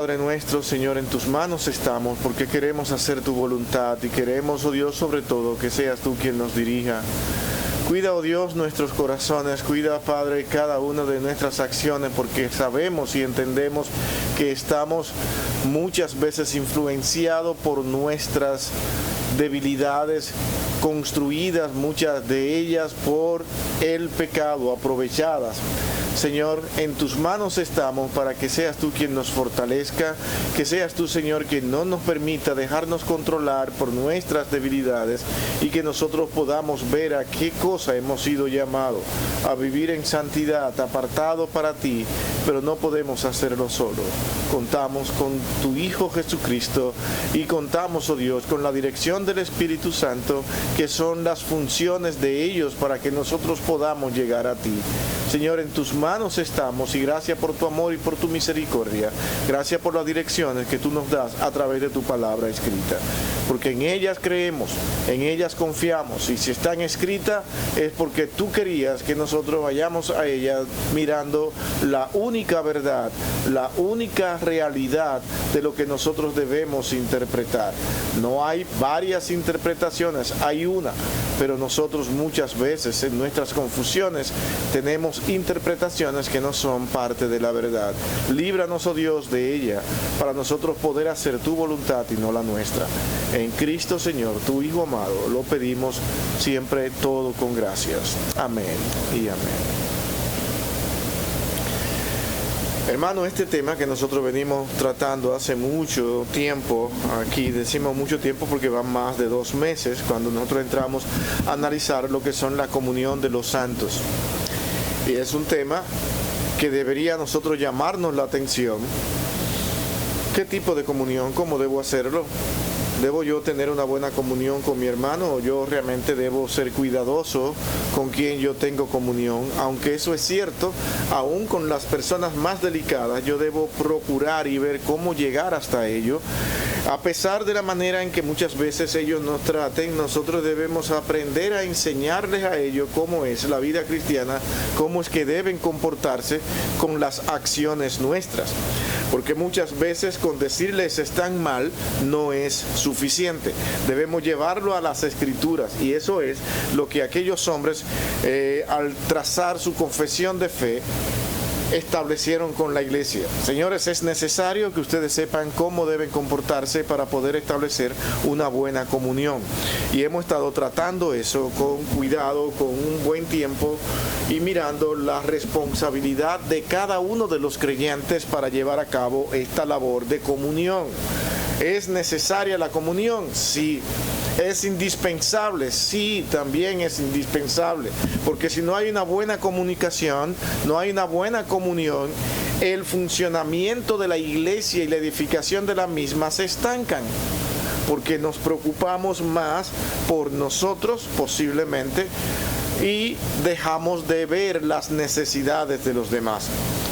Padre nuestro, Señor, en tus manos estamos porque queremos hacer tu voluntad y queremos, oh Dios, sobre todo, que seas tú quien nos dirija. Cuida, oh Dios, nuestros corazones, cuida, Padre, cada una de nuestras acciones, porque sabemos y entendemos que estamos muchas veces influenciados por nuestras debilidades, construidas muchas de ellas por el pecado, aprovechadas. Señor, en tus manos estamos para que seas tú quien nos fortalezca, que seas tú, Señor, quien no nos permita dejarnos controlar por nuestras debilidades y que nosotros podamos ver a qué cosa hemos sido llamados, a vivir en santidad, apartado para ti, pero no podemos hacerlo solo. Contamos con tu Hijo Jesucristo y contamos, oh Dios, con la dirección del Espíritu Santo, que son las funciones de ellos para que nosotros podamos llegar a ti. Señor, en tus manos estamos y gracias por tu amor y por tu misericordia. Gracias por las direcciones que tú nos das a través de tu palabra escrita. Porque en ellas creemos, en ellas confiamos y si están escritas es porque tú querías que nosotros vayamos a ellas mirando la única verdad, la única realidad de lo que nosotros debemos interpretar. No hay varias interpretaciones, hay una, pero nosotros muchas veces en nuestras confusiones tenemos interpretaciones que no son parte de la verdad. Líbranos, oh Dios, de ella, para nosotros poder hacer tu voluntad y no la nuestra. En Cristo, Señor, tu Hijo amado, lo pedimos siempre todo con gracias. Amén y amén. Hermano, este tema que nosotros venimos tratando hace mucho tiempo, aquí decimos mucho tiempo porque van más de 2 meses, cuando nosotros entramos a analizar lo que son la comunión de los santos. Y es un tema que debería a nosotros llamarnos la atención. ¿Qué tipo de comunión? ¿Cómo debo hacerlo? ¿Debo yo tener una buena comunión con mi hermano o yo realmente debo ser cuidadoso con quien yo tengo comunión? Aunque eso es cierto, aún con las personas más delicadas yo debo procurar y ver cómo llegar hasta ello. A pesar de la manera en que muchas veces ellos nos traten, nosotros debemos aprender a enseñarles a ellos cómo es la vida cristiana, cómo es que deben comportarse con las acciones nuestras. Porque muchas veces con decirles están mal no es suficiente. Debemos llevarlo a las Escrituras y eso es lo que aquellos hombres al trazar su confesión de fe establecieron con la iglesia. Señores, es necesario que ustedes sepan cómo deben comportarse para poder establecer una buena comunión. Y hemos estado tratando eso con cuidado, con un buen tiempo y mirando la responsabilidad de cada uno de los creyentes para llevar a cabo esta labor de comunión. ¿Es necesaria la comunión? Sí. ¿Es indispensable? Sí, también es indispensable. Porque si no hay una buena comunicación, no hay una buena comunión, el funcionamiento de la iglesia y la edificación de la misma se estancan. Porque nos preocupamos más por nosotros, posiblemente, y dejamos de ver las necesidades de los demás.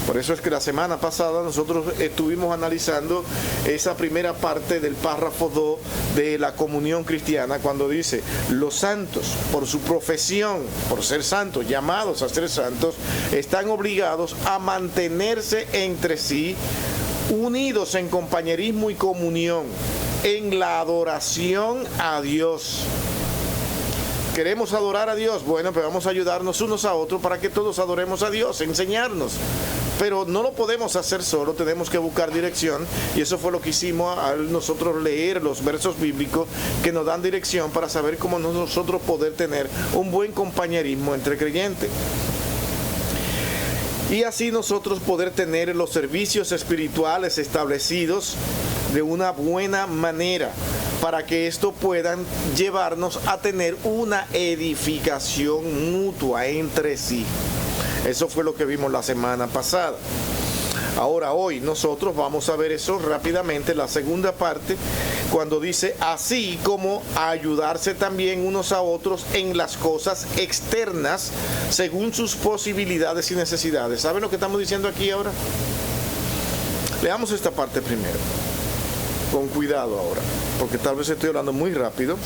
Por eso es que la semana pasada nosotros estuvimos analizando esa primera parte del párrafo 2 de la comunión cristiana, cuando dice, los santos, por su profesión, por ser santos, llamados a ser santos, están obligados a mantenerse entre sí, unidos en compañerismo y comunión, en la adoración a Dios. ¿Queremos adorar a Dios? Bueno, pues vamos a ayudarnos unos a otros para que todos adoremos a Dios, enseñarnos. Pero no lo podemos hacer solo, tenemos que buscar dirección y eso fue lo que hicimos al nosotros leer los versos bíblicos que nos dan dirección para saber cómo nosotros poder tener un buen compañerismo entre creyentes. Y así nosotros poder tener los servicios espirituales establecidos de una buena manera para que esto puedan llevarnos a tener una edificación mutua entre sí. Eso fue lo que vimos la semana pasada. Ahora, hoy nosotros vamos a ver eso rápidamente, la segunda parte, cuando dice, así como a ayudarse también unos a otros en las cosas externas, según sus posibilidades y necesidades. ¿Saben lo que estamos diciendo aquí ahora? Leamos esta parte primero, con cuidado ahora, porque tal vez estoy hablando muy rápido.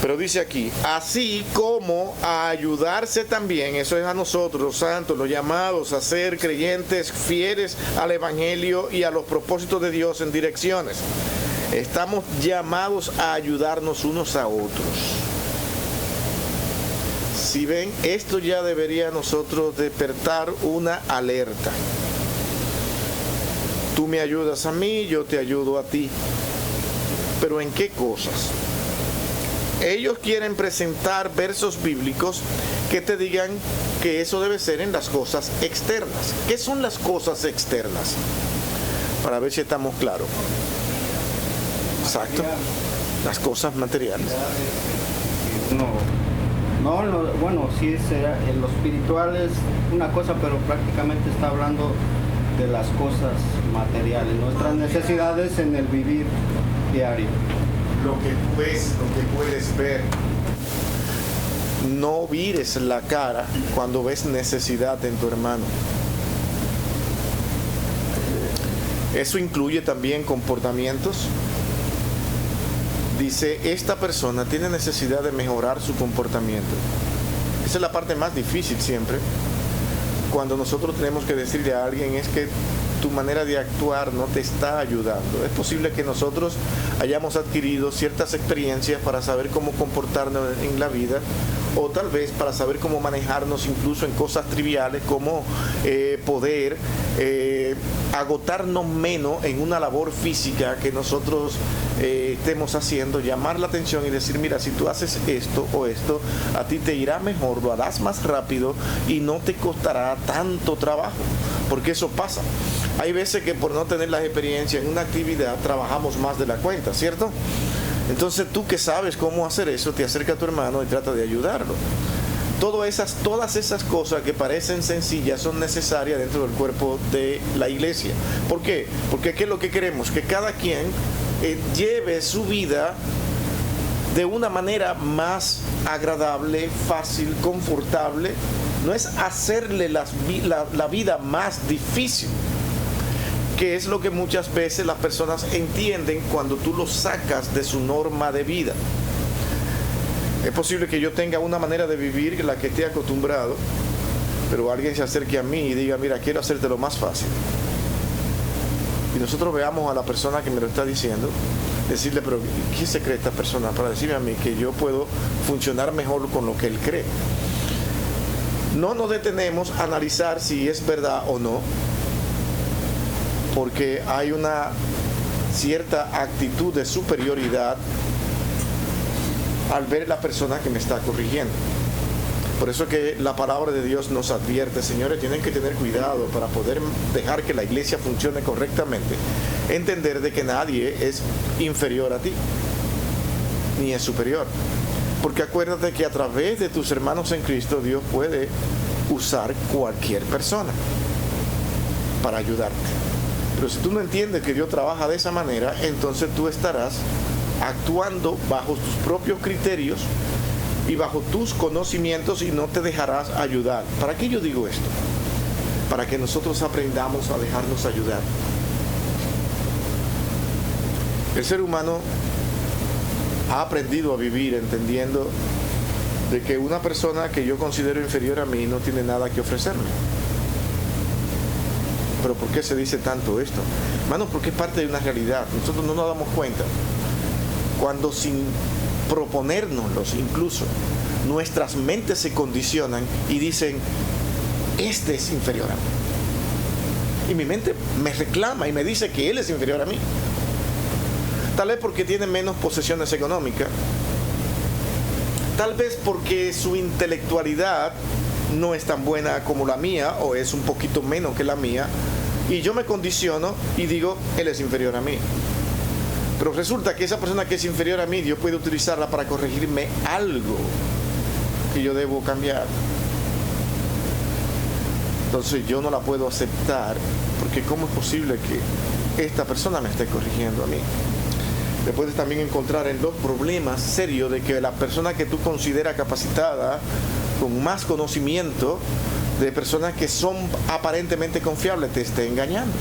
Pero dice aquí, así como a ayudarse también, eso es a nosotros, los santos, los llamados a ser creyentes fieles al Evangelio y a los propósitos de Dios en direcciones. Estamos llamados a ayudarnos unos a otros. Si ven, esto ya debería a nosotros despertar una alerta. Tú me ayudas a mí, yo te ayudo a ti. ¿Pero en qué cosas? Ellos quieren presentar versos bíblicos que te digan que eso debe ser en las cosas externas. ¿Qué son las cosas externas? Para ver si estamos claros. Exacto. Las cosas materiales. Bueno, sí, en lo espiritual es una cosa, pero prácticamente está hablando de las cosas materiales, nuestras necesidades en el vivir diario. Lo que tú ves, lo que puedes ver. No vires la cara cuando ves necesidad en tu hermano. Eso incluye también comportamientos. Dice, esta persona tiene necesidad de mejorar su comportamiento. Esa es la parte más difícil siempre. Cuando nosotros tenemos que decirle a alguien es que tu manera de actuar no te está ayudando. Es posible que nosotros hayamos adquirido ciertas experiencias para saber cómo comportarnos en la vida, o tal vez para saber cómo manejarnos incluso en cosas triviales como poder agotarnos menos en una labor física que nosotros estemos haciendo, llamar la atención y decir, mira, si tú haces esto o esto, a ti te irá mejor, lo harás más rápido y no te costará tanto trabajo, porque eso pasa. Hay veces que por no tener la experiencia en una actividad trabajamos más de la cuenta, ¿cierto? Entonces tú que sabes cómo hacer eso, te acerca a tu hermano y trata de ayudarlo. Todas esas cosas que parecen sencillas son necesarias dentro del cuerpo de la iglesia. ¿Por qué? Porque ¿qué es lo que queremos? Que cada quien lleve su vida de una manera más agradable, fácil, confortable. No es hacerle la vida más difícil, que es lo que muchas veces las personas entienden cuando tú los sacas de su norma de vida. Es posible que yo tenga una manera de vivir la que esté acostumbrado, pero alguien se acerque a mí y diga, mira, quiero hacerte lo más fácil. Y nosotros veamos a la persona que me lo está diciendo, decirle, pero ¿qué se cree esta persona para decirme a mí que yo puedo funcionar mejor con lo que él cree? No nos detenemos a analizar si es verdad o no, porque hay una cierta actitud de superioridad al ver la persona que me está corrigiendo. Por eso que la palabra de Dios nos advierte, señores, tienen que tener cuidado para poder dejar que la iglesia funcione correctamente, entender de que nadie es inferior a ti, ni es superior. Porque acuérdate que a través de tus hermanos en Cristo, Dios puede usar cualquier persona para ayudarte. Pero si tú no entiendes que Dios trabaja de esa manera, entonces tú estarás actuando bajo tus propios criterios y bajo tus conocimientos y no te dejarás ayudar. ¿Para qué yo digo esto? Para que nosotros aprendamos a dejarnos ayudar. El ser humano ha aprendido a vivir entendiendo de que una persona que yo considero inferior a mí no tiene nada que ofrecerme. Pero ¿por qué se dice tanto esto? Hermanos, porque es parte de una realidad. Nosotros no nos damos cuenta. Cuando sin proponérnoslos incluso, nuestras mentes se condicionan y dicen, este es inferior a mí. Y mi mente me reclama y me dice que él es inferior a mí. Tal vez porque tiene menos posesiones económicas. Tal vez porque su intelectualidad no es tan buena como la mía o es un poquito menos que la mía. Y yo me condiciono y digo, él es inferior a mí. Pero resulta que esa persona que es inferior a mí, Dios puede utilizarla para corregirme algo que yo debo cambiar. Entonces yo no la puedo aceptar, porque ¿cómo es posible que esta persona me esté corrigiendo a mí? Te puedes también encontrar en los problemas serios de que la persona que tú consideras capacitada, con más conocimiento, de personas que son aparentemente confiables, te esté engañando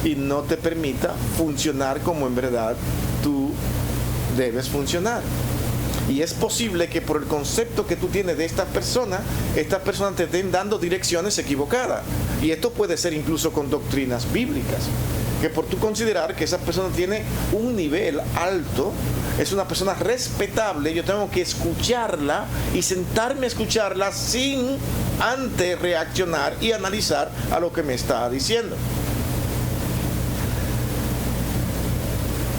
y no te permita funcionar como en verdad tú debes funcionar. Y es posible que por el concepto que tú tienes de estas personas te estén dando direcciones equivocadas. Y esto puede ser incluso con doctrinas bíblicas. Que por tú considerar que esa persona tiene un nivel alto, es una persona respetable, yo tengo que escucharla y sentarme a escucharla sin antes reaccionar y analizar a lo que me está diciendo.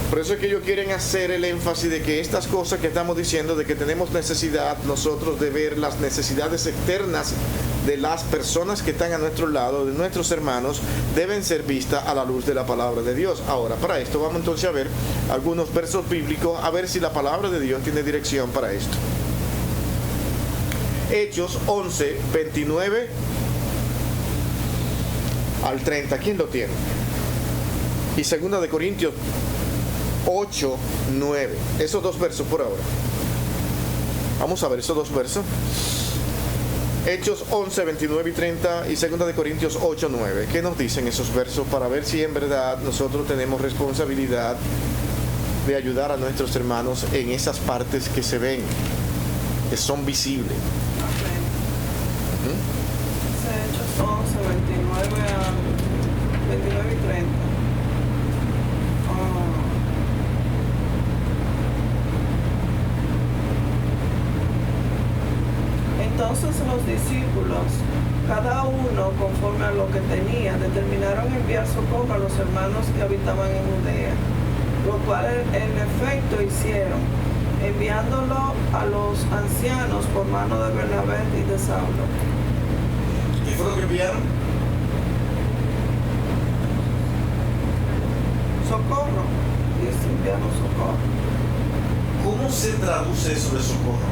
Por eso es que ellos quieren hacer el énfasis de que estas cosas que estamos diciendo, de que tenemos necesidad nosotros de ver las necesidades externas de las personas que están a nuestro lado, de nuestros hermanos, deben ser vistas a la luz de la palabra de Dios. Ahora, para esto vamos entonces a ver algunos versos bíblicos, a ver si la palabra de Dios tiene dirección para esto. Hechos 11, 29 al 30. ¿Quién lo tiene? Y 2 de Corintios 8, 9. Esos dos versos por ahora. Vamos a ver esos dos versos. Hechos 11, 29 y 30 y 2 de Corintios 8, 9. ¿Qué nos dicen esos versos? Para ver si en verdad nosotros tenemos responsabilidad de ayudar a nuestros hermanos en esas partes que se ven, que son visibles. Hechos 11, 29 y 30. Entonces los discípulos, cada uno conforme a lo que tenía, determinaron enviar socorro a los hermanos que habitaban en Judea, lo cual en efecto hicieron, enviándolo a los ancianos por mano de Bernabé y de Saulo. ¿Qué fue lo que enviaron? Socorro, y enviaron socorro. ¿Cómo se traduce eso de socorro?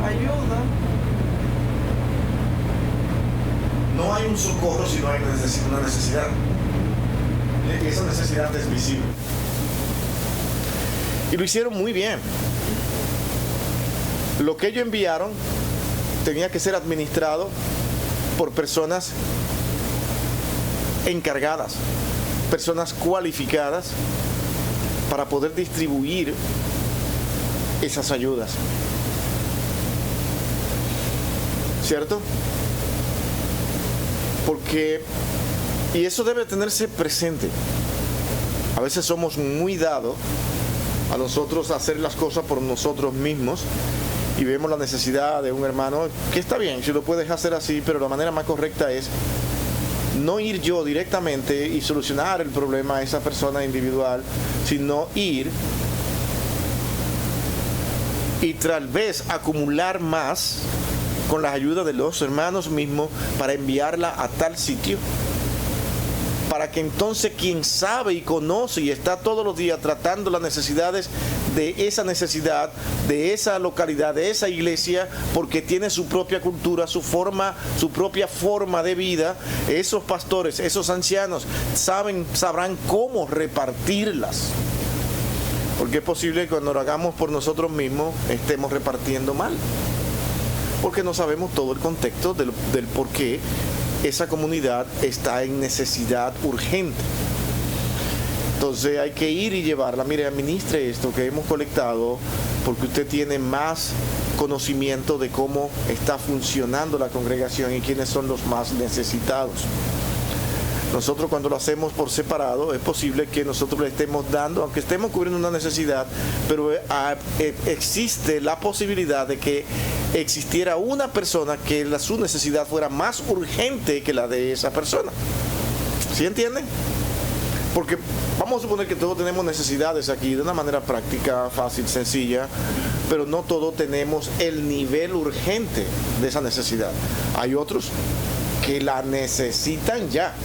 Ayuda. No hay un socorro si no hay una necesidad. Y esa necesidad es visible. Y lo hicieron muy bien. Lo que ellos enviaron tenía que ser administrado por personas encargadas, personas cualificadas para poder distribuir esas ayudas. ¿Cierto? Porque, y eso debe tenerse presente, a veces somos muy dados a nosotros hacer las cosas por nosotros mismos y vemos la necesidad de un hermano, que está bien, si lo puedes hacer así, pero la manera más correcta es no ir yo directamente y solucionar el problema a esa persona individual, sino ir y tal vez acumular más con la ayuda de los hermanos mismos para enviarla a tal sitio, para que entonces quien sabe y conoce y está todos los días tratando las necesidades de esa necesidad, de esa localidad, de esa iglesia, porque tiene su propia cultura, su propia forma de vida, esos pastores, esos ancianos sabrán cómo repartirlas. Porque es posible que cuando lo hagamos por nosotros mismos estemos repartiendo mal, porque no sabemos todo el contexto del por qué esa comunidad está en necesidad urgente. Entonces hay que ir y llevarla. Mire, administre esto que hemos colectado, porque usted tiene más conocimiento de cómo está funcionando la congregación y quiénes son los más necesitados. Nosotros cuando lo hacemos por separado, es posible que nosotros le estemos dando, aunque estemos cubriendo una necesidad, pero existe la posibilidad de que existiera una persona que su necesidad fuera más urgente que la de esa persona. ¿Sí entienden? Porque vamos a suponer que todos tenemos necesidades aquí de una manera práctica, fácil, sencilla, pero no todos tenemos el nivel urgente de esa necesidad. Hay otros que la necesitan ya.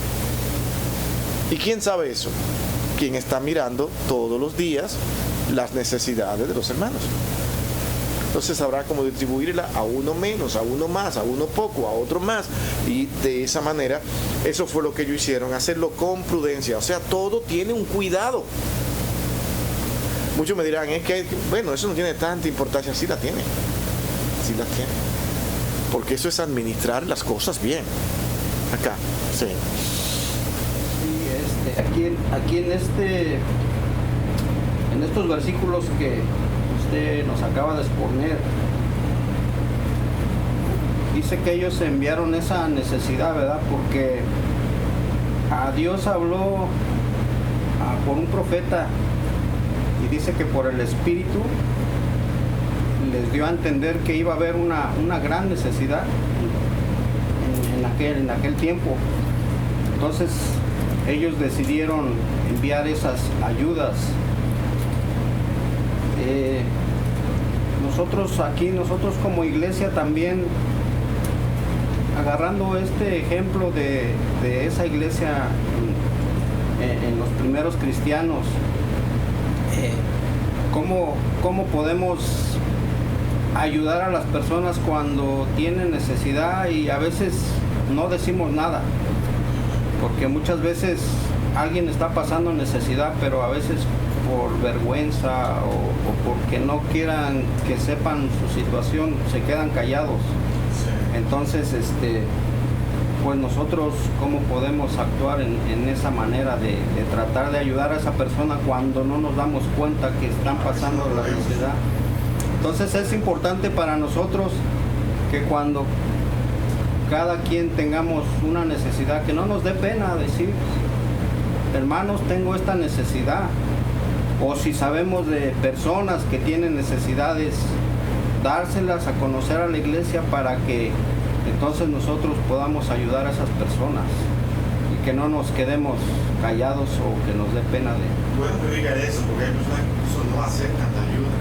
¿Y quién sabe eso? Quien está mirando todos los días las necesidades de los hermanos. Entonces sabrá cómo distribuirla a uno menos, a uno más, a uno poco, a otro más. Y de esa manera, eso fue lo que ellos hicieron, hacerlo con prudencia. O sea, todo tiene un cuidado. Muchos me dirán, es que, bueno, eso no tiene tanta importancia. Sí la tiene. Sí la tiene. Porque eso es administrar las cosas bien. Acá, sí. Aquí en en estos versículos que usted nos acaba de exponer, dice que ellos enviaron esa necesidad, ¿verdad? Porque a Dios habló por un profeta y dice que por el Espíritu les dio a entender que iba a haber una gran necesidad en aquel tiempo. Entonces ellos decidieron enviar esas ayudas. Nosotros como iglesia también, agarrando este ejemplo de esa iglesia en los primeros cristianos, ¿cómo podemos ayudar a las personas cuando tienen necesidad y a veces no decimos nada? Porque muchas veces alguien está pasando necesidad, pero a veces por vergüenza o porque no quieran que sepan su situación, se quedan callados. Entonces, pues nosotros, ¿cómo podemos actuar en esa manera de tratar de ayudar a esa persona cuando no nos damos cuenta que están pasando la necesidad? Entonces es importante para nosotros que cuando cada quien tengamos una necesidad, que no nos dé pena decir, hermanos, tengo esta necesidad. O si sabemos de personas que tienen necesidades, dárselas a conocer a la iglesia para que entonces nosotros podamos ayudar a esas personas y que no nos quedemos callados o que nos dé pena de... Bueno, que diga eso, porque hay personas que incluso no aceptan la ayuda.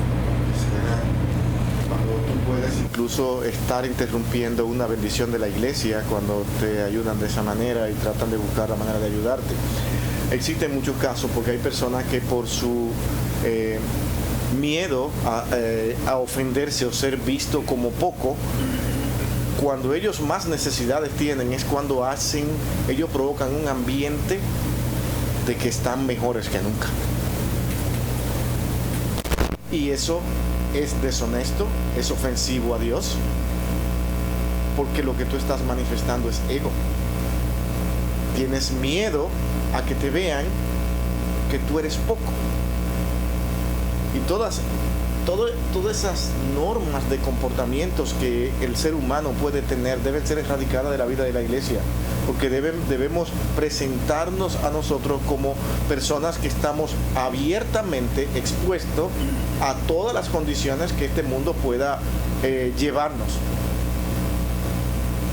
Cuando tú puedes incluso estar interrumpiendo una bendición de la iglesia cuando te ayudan de esa manera y tratan de buscar la manera de ayudarte. Existen muchos casos porque hay personas que por su miedo a ofenderse o ser visto como poco, cuando ellos más necesidades tienen es cuando ellos provocan un ambiente de que están mejores que nunca. Y eso es deshonesto, es ofensivo a Dios, porque lo que tú estás manifestando es ego. Tienes miedo a que te vean que tú eres poco. Y todas esas normas de comportamientos que el ser humano puede tener deben ser erradicadas de la vida de la iglesia, porque debemos presentarnos a nosotros como personas que estamos abiertamente expuestos a todas las condiciones que este mundo pueda llevarnos.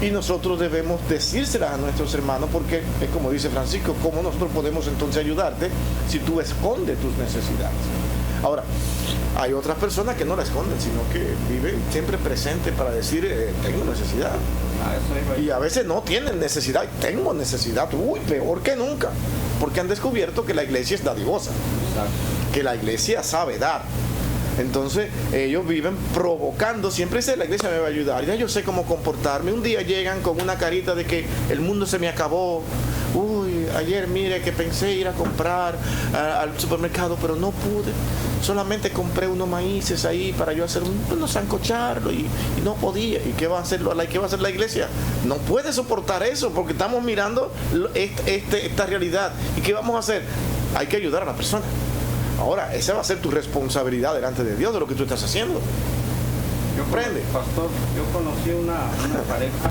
Y nosotros debemos decírselas a nuestros hermanos, porque es como dice Francisco, ¿cómo nosotros podemos entonces ayudarte si tú escondes tus necesidades? Ahora, hay otras personas que no la esconden, sino que viven siempre presente para decir, tengo necesidad. Y a veces no tienen necesidad, tengo necesidad, peor que nunca, porque han descubierto que la iglesia es dadivosa, que la iglesia sabe dar. Entonces ellos viven provocando, siempre dice, la iglesia me va a ayudar, ya yo sé cómo comportarme. Un día llegan con una carita de que el mundo se me acabó. Ayer mire que pensé ir a comprar al supermercado, pero no pude. Solamente compré unos maíces ahí para yo hacer unos sancocharlo y no podía. ¿Y qué va a hacer la iglesia? No puede soportar eso porque estamos mirando esta realidad. ¿Y qué vamos a hacer? Hay que ayudar a la persona. Ahora, esa va a ser tu responsabilidad delante de Dios de lo que tú estás haciendo. ¿Comprende? Pastor, yo conocí una pareja,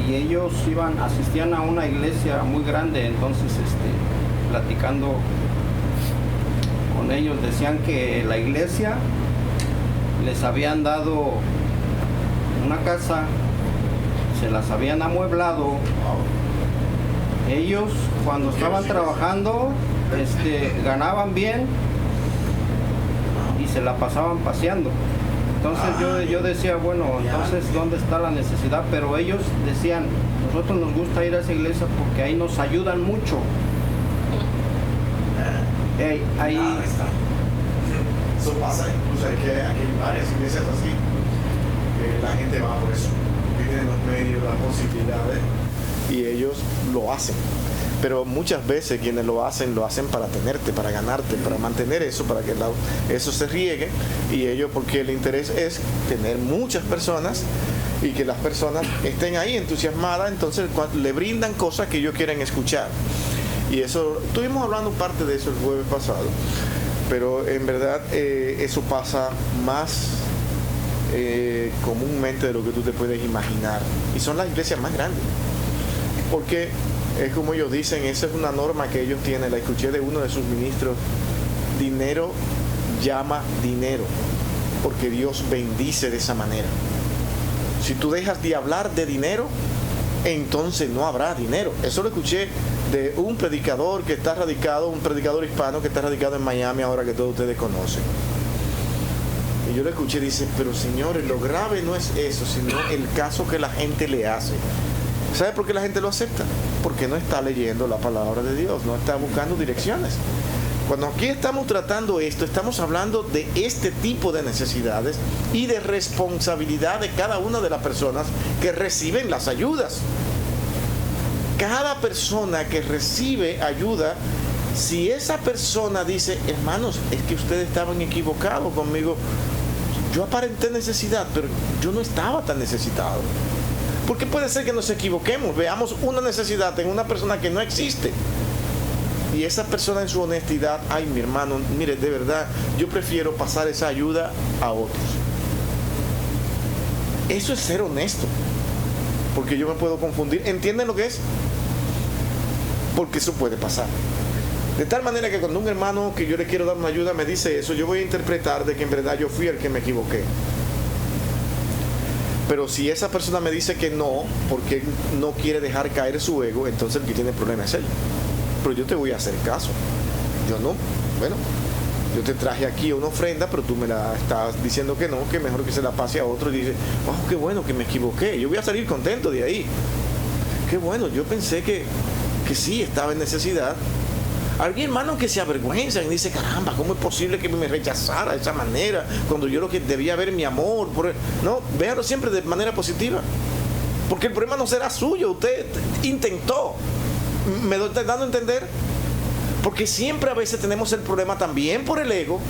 y ellos asistían a una iglesia muy grande. Entonces, platicando con ellos, decían que la iglesia les habían dado una casa, se las habían amueblado. Ellos cuando estaban trabajando ganaban bien y se la pasaban paseando. Entonces yo decía, bueno, entonces ¿dónde está la necesidad? Pero ellos decían, nosotros nos gusta ir a esa iglesia porque ahí nos ayudan mucho. Ahí eso pasa, incluso hay varias iglesias así, que la gente va por eso, tienen los medios, las posibilidades, y ellos lo hacen. Pero muchas veces quienes lo hacen para tenerte, para ganarte, para mantener eso, para que eso se riegue, y ellos, porque el interés es tener muchas personas y que las personas estén ahí entusiasmadas, entonces le brindan cosas que ellos quieren escuchar. Y eso, estuvimos hablando parte de eso el jueves pasado, pero en verdad eso pasa más comúnmente de lo que tú te puedes imaginar. Y son las iglesias más grandes. Porque es como ellos dicen, esa es una norma que ellos tienen, la escuché de uno de sus ministros: dinero llama dinero, porque Dios bendice de esa manera. Si tú dejas de hablar de dinero, entonces no habrá dinero. Eso lo escuché de un predicador que está radicado, un predicador hispano que está radicado en Miami, ahora que todos ustedes conocen. Y yo lo escuché y dice, pero señores, lo grave no es eso, sino el caso que la gente le hace. ¿Sabe por qué la gente lo acepta? Porque no está leyendo la palabra de Dios, no está buscando direcciones. Cuando aquí estamos tratando esto, estamos hablando de este tipo de necesidades y de responsabilidad de cada una de las personas que reciben las ayudas. Cada persona que recibe ayuda, si esa persona dice, hermanos, es que ustedes estaban equivocados conmigo, yo aparenté necesidad, pero yo no estaba tan necesitado. Porque puede ser que nos equivoquemos, veamos una necesidad en una persona que no existe. Y esa persona en su honestidad, ay, mi hermano, mire, de verdad, yo prefiero pasar esa ayuda a otros. Eso es ser honesto. Porque yo me puedo confundir. ¿Entienden lo que es? Porque eso puede pasar. De tal manera que cuando un hermano que yo le quiero dar una ayuda me dice eso, yo voy a interpretar de que en verdad yo fui el que me equivoqué. Pero si esa persona me dice que no, porque no quiere dejar caer su ego, entonces el que tiene problema es él. Pero yo te voy a hacer caso. Yo no, bueno, yo te traje aquí una ofrenda, pero tú me la estás diciendo que no, que mejor que se la pase a otro. Y dice, oh, qué bueno que me equivoqué, yo voy a salir contento de ahí. Qué bueno, yo pensé que sí, estaba en necesidad. Hay hermanos que se avergüenzan y dicen, caramba, ¿cómo es posible que me rechazara de esa manera? Cuando yo lo que debía ver mi amor. No, véalo siempre de manera positiva. Porque el problema no será suyo, usted intentó. ¿Me estoy dando a entender? Porque siempre a veces tenemos el problema también por el ego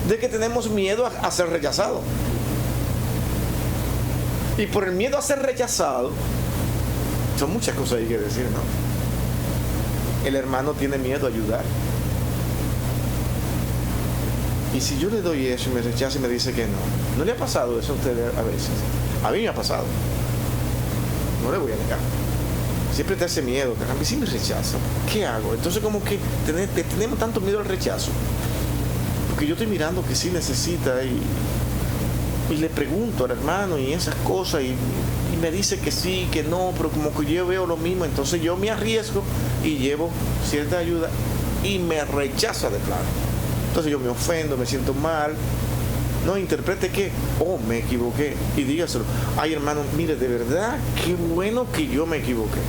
de que tenemos miedo a ser rechazado. Y por el miedo a ser rechazado, son muchas cosas hay que decir, ¿no? El hermano tiene miedo a ayudar. Y si yo le doy eso y me rechaza y me dice que no, ¿no le ha pasado eso a usted a veces? A mí me ha pasado. No le voy a negar. Siempre te hace miedo, caramba, y si me rechaza, ¿qué hago? Entonces como que tenemos tanto miedo al rechazo, porque yo estoy mirando que sí necesita y le pregunto al hermano y esas cosas y me dice que sí, que no, pero como que yo veo lo mismo, entonces yo me arriesgo y llevo cierta ayuda y me rechaza de plano. Entonces yo me ofendo, me siento mal. No interprete que, oh, me equivoqué, y dígaselo, ay, hermano, mire, de verdad, qué bueno que yo me equivoqué.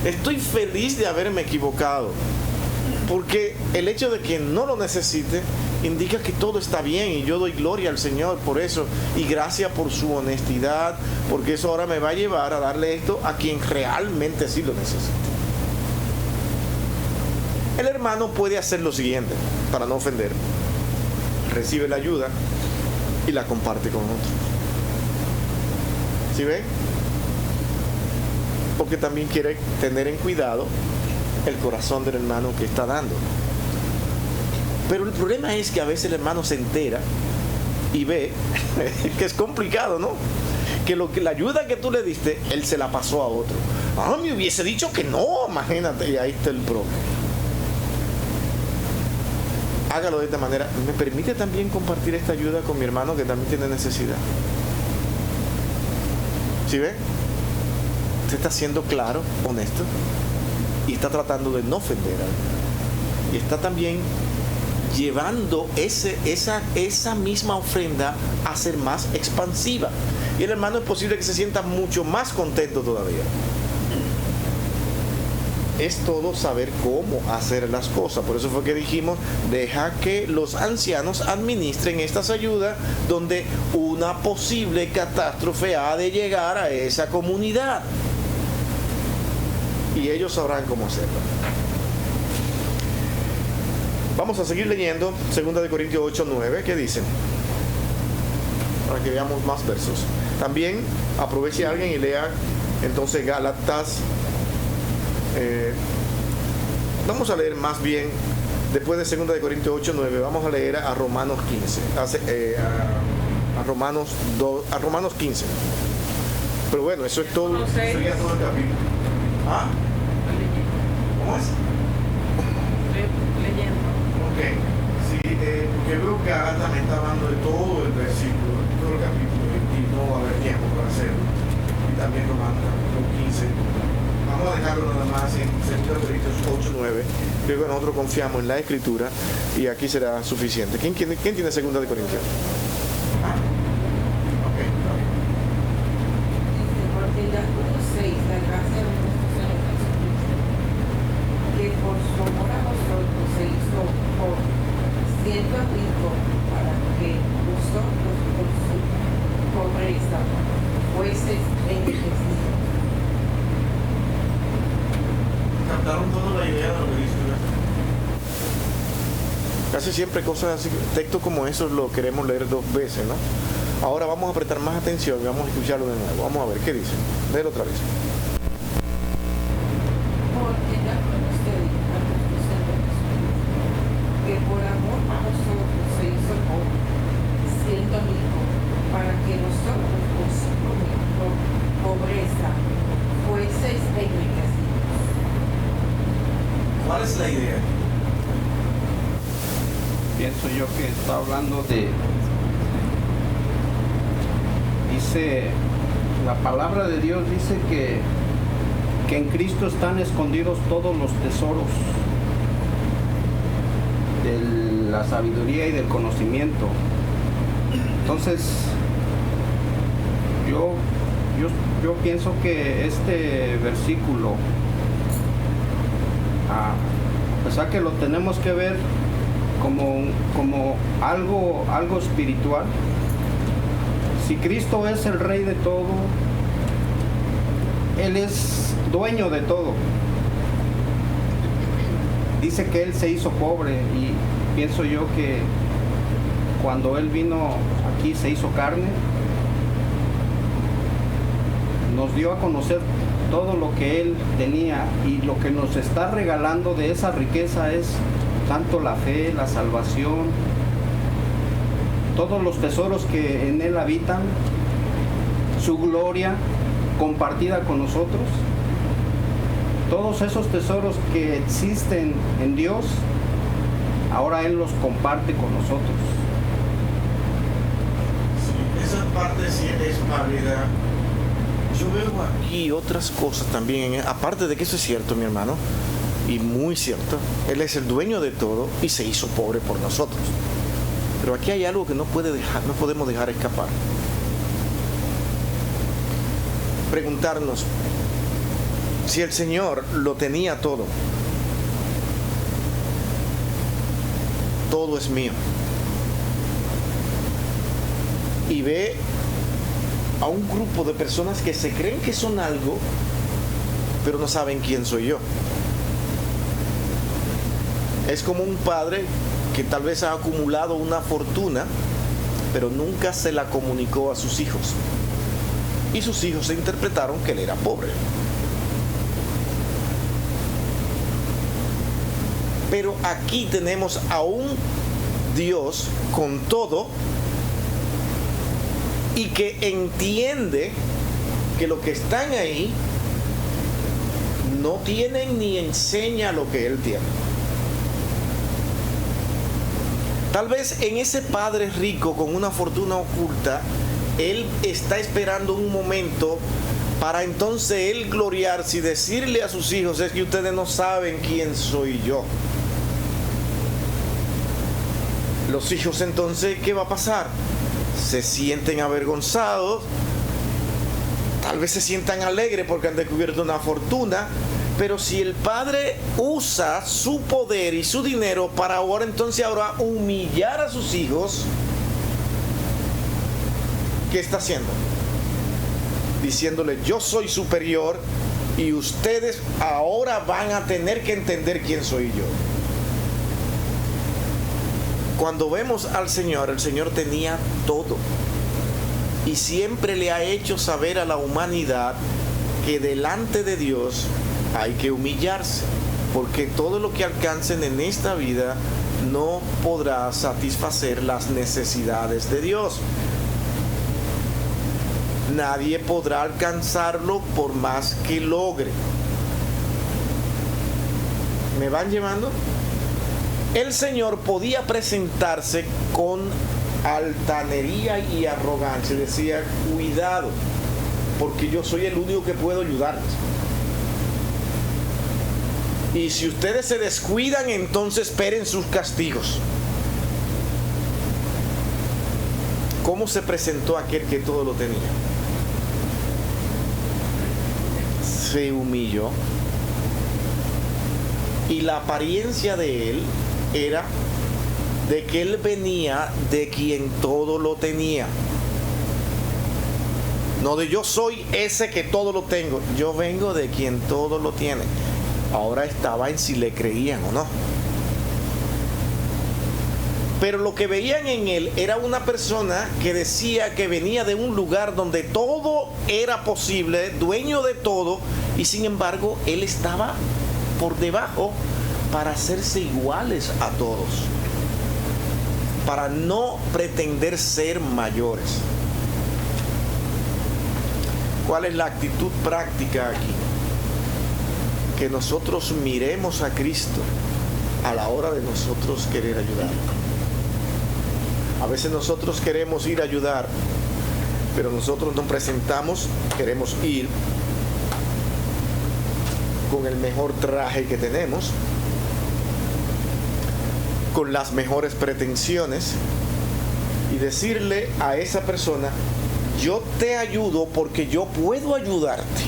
Estoy feliz de haberme equivocado, porque el hecho de que no lo necesite indica que todo está bien, y yo doy gloria al Señor por eso, y gracias por su honestidad, porque eso ahora me va a llevar a darle esto a quien realmente sí lo necesita. El hermano puede hacer lo siguiente, para no ofender: recibe la ayuda y la comparte con otros. ¿Sí ven? Porque también quiere tener en cuidado el corazón del hermano que está dando. Pero el problema es que a veces el hermano se entera y ve que es complicado, ¿no? Que la ayuda que tú le diste, él se la pasó a otro. Ah, me hubiese dicho que no, imagínate, y ahí está el problema. Hágalo de esta manera. ¿Me permite también compartir esta ayuda con mi hermano que también tiene necesidad? ¿Sí ve? Usted está siendo claro, honesto, y está tratando de no ofender a alguien. Y está también llevando esa misma ofrenda a ser más expansiva. Y el hermano es posible que se sienta mucho más contento todavía. Es todo saber cómo hacer las cosas. Por eso fue que dijimos, deja que los ancianos administren estas ayudas donde una posible catástrofe ha de llegar a esa comunidad. Y ellos sabrán cómo hacerlo. Vamos a seguir leyendo 2 Corintios 8:9, ¿qué dicen? Para que veamos más versos. También aproveche a alguien y lea entonces Gálatas Vamos a leer más bien, después de 2 de Corintios 8, 9, vamos a leer a Romanos 15, a Romanos 15. Pero bueno, eso es todo. Sería todo el capítulo. ¿Ah? ¿Cómo es? Leyendo. Ok. Sí, porque veo que Agatha me está hablando de todo el versículo, todo el capítulo, y no va a haber tiempo para hacerlo. Y también Romanos capítulo 15. Vamos a dejarlo nada más en 2 Corintios 8, 9. Creo que nosotros confiamos en la Escritura y aquí será suficiente. ¿Quién tiene 2 de Corintios? Ah. Ok, está bien. Porque ya conocéis la gracia de nuestro Señor Jesucristo, que por su amor a vosotros se hizo pobre, siendo rico, para que vosotros por su pobreza fueseis enriquecidos. Captaron toda la idea de lo que dice, ¿verdad? Casi siempre cosas así, textos como esos lo queremos leer 2 veces, ¿no? Ahora vamos a prestar más atención y vamos a escucharlo de nuevo. Vamos a ver qué dice. Léelo otra vez. Porque ya conocéis a nuestro Señor Jesucristo, que por amor a vosotros se hizo pobre, siendo rico, para que vosotros por su pobreza fueseis enriquecidos. ¿Cuál es la idea? Pienso yo que está hablando de, dice, la palabra de Dios dice que en Cristo están escondidos todos los tesoros de la sabiduría y del conocimiento. Entonces, yo pienso que este versículo, a pesar que lo tenemos que ver como algo espiritual, si Cristo es el Rey de todo, Él es dueño de todo. Dice que Él se hizo pobre, y pienso yo que cuando Él vino aquí se hizo carne, nos dio a conocer todo lo que Él tenía, y lo que nos está regalando de esa riqueza es tanto la fe, la salvación, todos los tesoros que en Él habitan, su gloria compartida con nosotros, todos esos tesoros que existen en Dios, ahora Él los comparte con nosotros. Sí, esa parte sí es válida. Yo veo aquí otras cosas también, aparte de que eso es cierto, mi hermano, y muy cierto. Él es el dueño de todo y se hizo pobre por nosotros. Pero aquí hay algo que no podemos dejar escapar. Preguntarnos si el Señor lo tenía todo. Todo es mío. Y ve a un grupo de personas que se creen que son algo, pero no saben quién soy yo. Es como un padre que tal vez ha acumulado una fortuna, pero nunca se la comunicó a sus hijos. Y sus hijos se interpretaron que él era pobre. Pero aquí tenemos a un Dios con todo y que entiende que los que están ahí no tienen ni enseña lo que él tiene. Tal vez en ese padre rico con una fortuna oculta, él está esperando un momento para entonces él gloriarse y decirle a sus hijos: es que ustedes no saben quién soy yo. Los hijos entonces, ¿qué va a pasar? Se sienten avergonzados, tal vez se sientan alegres porque han descubierto una fortuna, pero si el padre usa su poder y su dinero para ahora humillar a sus hijos, ¿qué está haciendo? Diciéndole: yo soy superior y ustedes ahora van a tener que entender quién soy yo. Cuando vemos al Señor, el Señor tenía todo y siempre le ha hecho saber a la humanidad que delante de Dios hay que humillarse, porque todo lo que alcancen en esta vida no podrá satisfacer las necesidades de Dios. Nadie podrá alcanzarlo por más que logre. ¿Me van llevando? El Señor podía presentarse con altanería y arrogancia. Decía, cuidado, porque yo soy el único que puedo ayudarles. Y si ustedes se descuidan, entonces esperen sus castigos. ¿Cómo se presentó aquel que todo lo tenía? Se humilló. Y la apariencia de él era de que él venía de quien todo lo tenía. No de yo soy ese que todo lo tengo. Yo vengo de quien todo lo tiene. Ahora estaba en si le creían o no. Pero lo que veían en él era una persona que decía que venía de un lugar donde todo era posible, dueño de todo, y sin embargo él estaba por debajo para hacerse iguales a todos, para no pretender ser mayores. ¿Cuál es la actitud práctica aquí? Que nosotros miremos a Cristo a la hora de nosotros querer ayudar. A veces nosotros queremos ir a ayudar, pero nosotros nos presentamos, queremos ir con el mejor traje que tenemos, con las mejores pretensiones, y decirle a esa persona, yo te ayudo porque yo puedo ayudarte,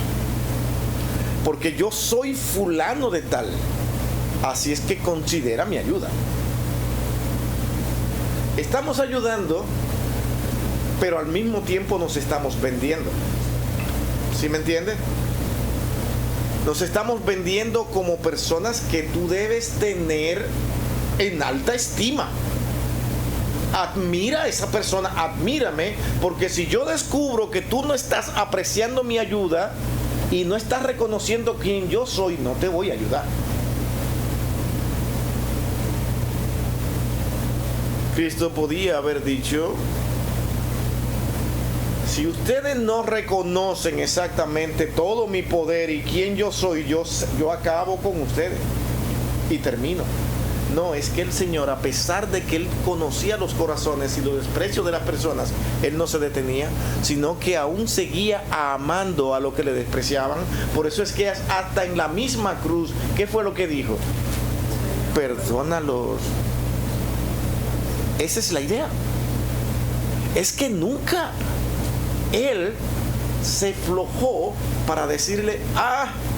porque yo soy fulano de tal, así es que considera mi ayuda. Estamos ayudando, pero al mismo tiempo nos estamos vendiendo. ¿Sí me entiende? Nos estamos vendiendo como personas que tú debes tener en alta estima. Admira a esa persona, admírame, porque si yo descubro que tú no estás apreciando mi ayuda y no estás reconociendo quién yo soy, no te voy a ayudar. Cristo podía haber dicho, si ustedes no reconocen exactamente todo mi poder y quién yo soy, yo acabo con ustedes y termino. No, es que el Señor, a pesar de que Él conocía los corazones y los desprecios de las personas, Él no se detenía, sino que aún seguía amando a los que le despreciaban. Por eso es que hasta en la misma cruz, ¿qué fue lo que dijo? Perdónalos. Esa es la idea. Es que nunca Él se flojó para decirle,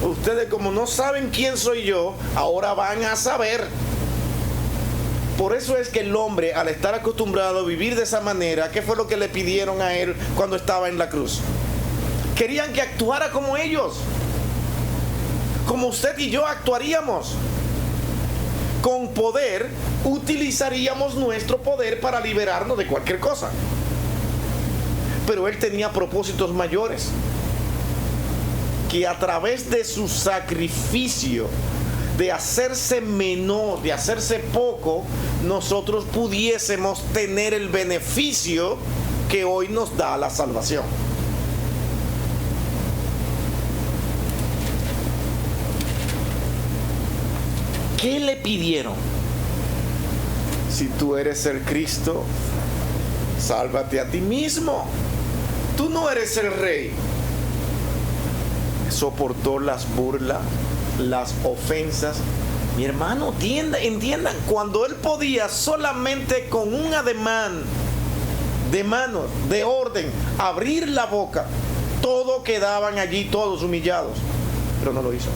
ustedes como no saben quién soy yo, ahora van a saber. Por eso es que el hombre, al estar acostumbrado a vivir de esa manera, ¿qué fue lo que le pidieron a él cuando estaba en la cruz? Querían que actuara como ellos, como usted y yo actuaríamos. Con poder, utilizaríamos nuestro poder para liberarnos de cualquier cosa. Pero él tenía propósitos mayores, que a través de su sacrificio, de hacerse menor, de hacerse poco, nosotros pudiésemos tener el beneficio que hoy nos da la salvación. ¿Qué le pidieron? Si tú eres el Cristo, sálvate a ti mismo. Tú no eres el rey. Soportó las burlas, las ofensas. Mi hermano, entiendan, cuando él podía solamente con un ademán de manos, de orden, abrir la boca, todos quedaban allí, todos humillados, pero no lo hizo.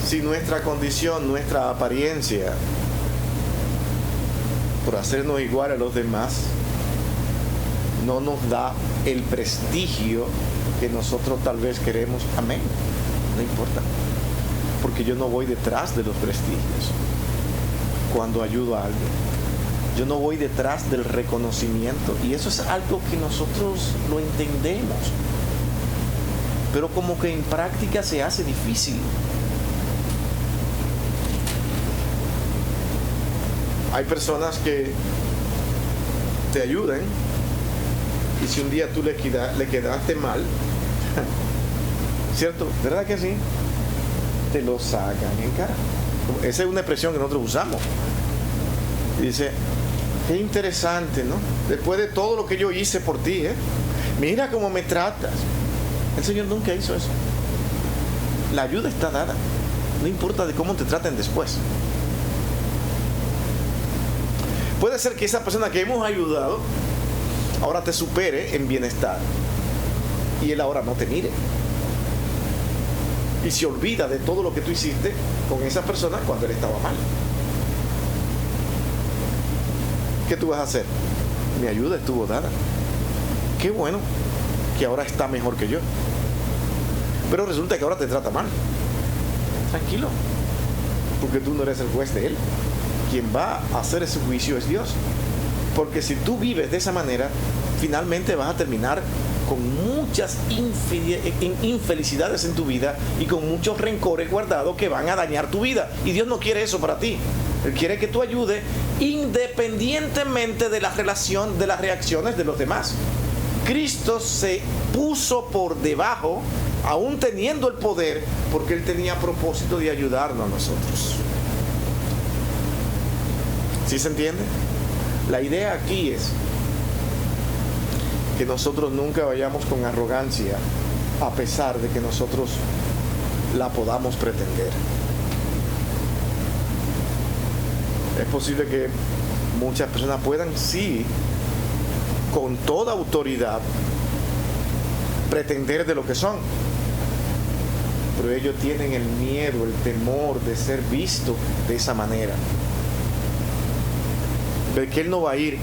Si nuestra condición, nuestra apariencia, por hacernos igual a los demás, no nos da el prestigio que nosotros tal vez queremos, amén, no importa, porque yo no voy detrás de los prestigios cuando ayudo a alguien. Yo no voy detrás del reconocimiento. Y eso es algo que nosotros lo entendemos, pero como que en práctica se hace difícil. Hay personas que te ayudan, y si un día tú le quedaste mal, ¿cierto? ¿Verdad que sí? Te lo sacan en cara. Esa es una expresión que nosotros usamos. Y dice, qué interesante, ¿no? Después de todo lo que yo hice por ti, mira cómo me tratas. El Señor nunca hizo eso. La ayuda está dada, no importa de cómo te traten después. Puede ser que esa persona que hemos ayudado ahora te supere en bienestar y él ahora no te mire y se olvida de todo lo que tú hiciste con esa persona cuando él estaba mal. ¿Qué tú vas a hacer? Mi ayuda estuvo dada. Qué bueno que ahora está mejor que yo, pero resulta que ahora te trata mal. Tranquilo, porque tú no eres el juez de él. Quien va a hacer ese juicio es Dios. Porque si tú vives de esa manera, finalmente vas a terminar con muchas infelicidades en tu vida y con muchos rencores guardados que van a dañar tu vida. Y Dios no quiere eso para ti. Él quiere que tú ayudes independientemente de la relación, de las reacciones de los demás. Cristo se puso por debajo, aún teniendo el poder, porque Él tenía propósito de ayudarnos a nosotros. ¿Sí se entiende? La idea aquí es que nosotros nunca vayamos con arrogancia, a pesar de que nosotros la podamos pretender. Es posible que muchas personas puedan, sí, con toda autoridad, pretender de lo que son, pero ellos tienen el miedo, el temor de ser vistos de esa manera. Ver que él no va a ir,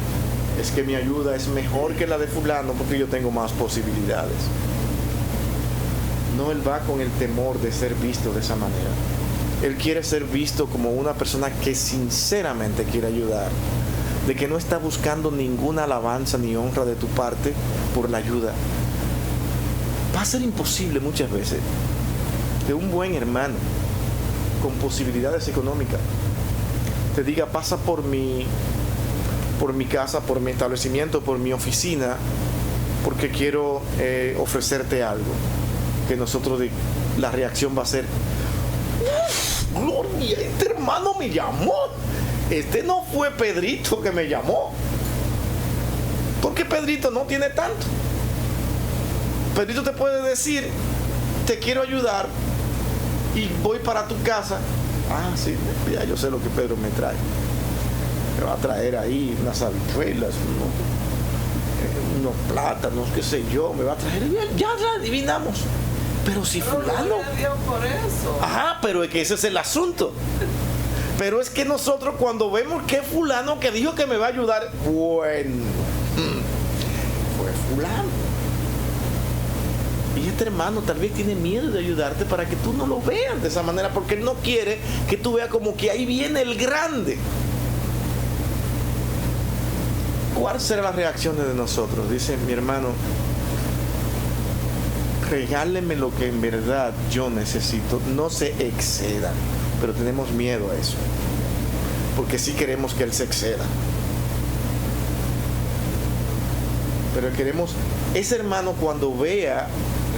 es que mi ayuda es mejor que la de fulano porque yo tengo más posibilidades. No, él va con el temor de ser visto de esa manera. Él quiere ser visto como una persona que sinceramente quiere ayudar, de que no está buscando ninguna alabanza ni honra de tu parte por la ayuda. Va a ser imposible muchas veces que un buen hermano con posibilidades económicas te diga, pasa por mi casa, por mi establecimiento, por mi oficina, porque quiero ofrecerte algo. Que nosotros, la reacción va a ser, Gloria, este hermano me llamó. Este no fue Pedrito que me llamó, porque Pedrito no tiene tanto. Pedrito te puede decir, te quiero ayudar y voy para tu casa. Ah, sí, ya yo sé lo que Pedro me trae. Me va a traer ahí unas habichuelas, unos plátanos, qué sé yo, me va a traer, ya la adivinamos. Pero si fulano, por eso. Ajá, pero es que ese es el asunto. Pero es que nosotros cuando vemos que fulano que dijo que me va a ayudar, bueno, fue fulano. Y este hermano tal vez tiene miedo de ayudarte para que tú no lo veas de esa manera, porque él no quiere que tú veas como que ahí viene el grande. ¿Cuál será la reacción de nosotros? Dice mi hermano, regáleme lo que en verdad yo necesito, no se exceda. Pero tenemos miedo a eso, porque sí queremos que él se exceda. Pero queremos, ese hermano cuando vea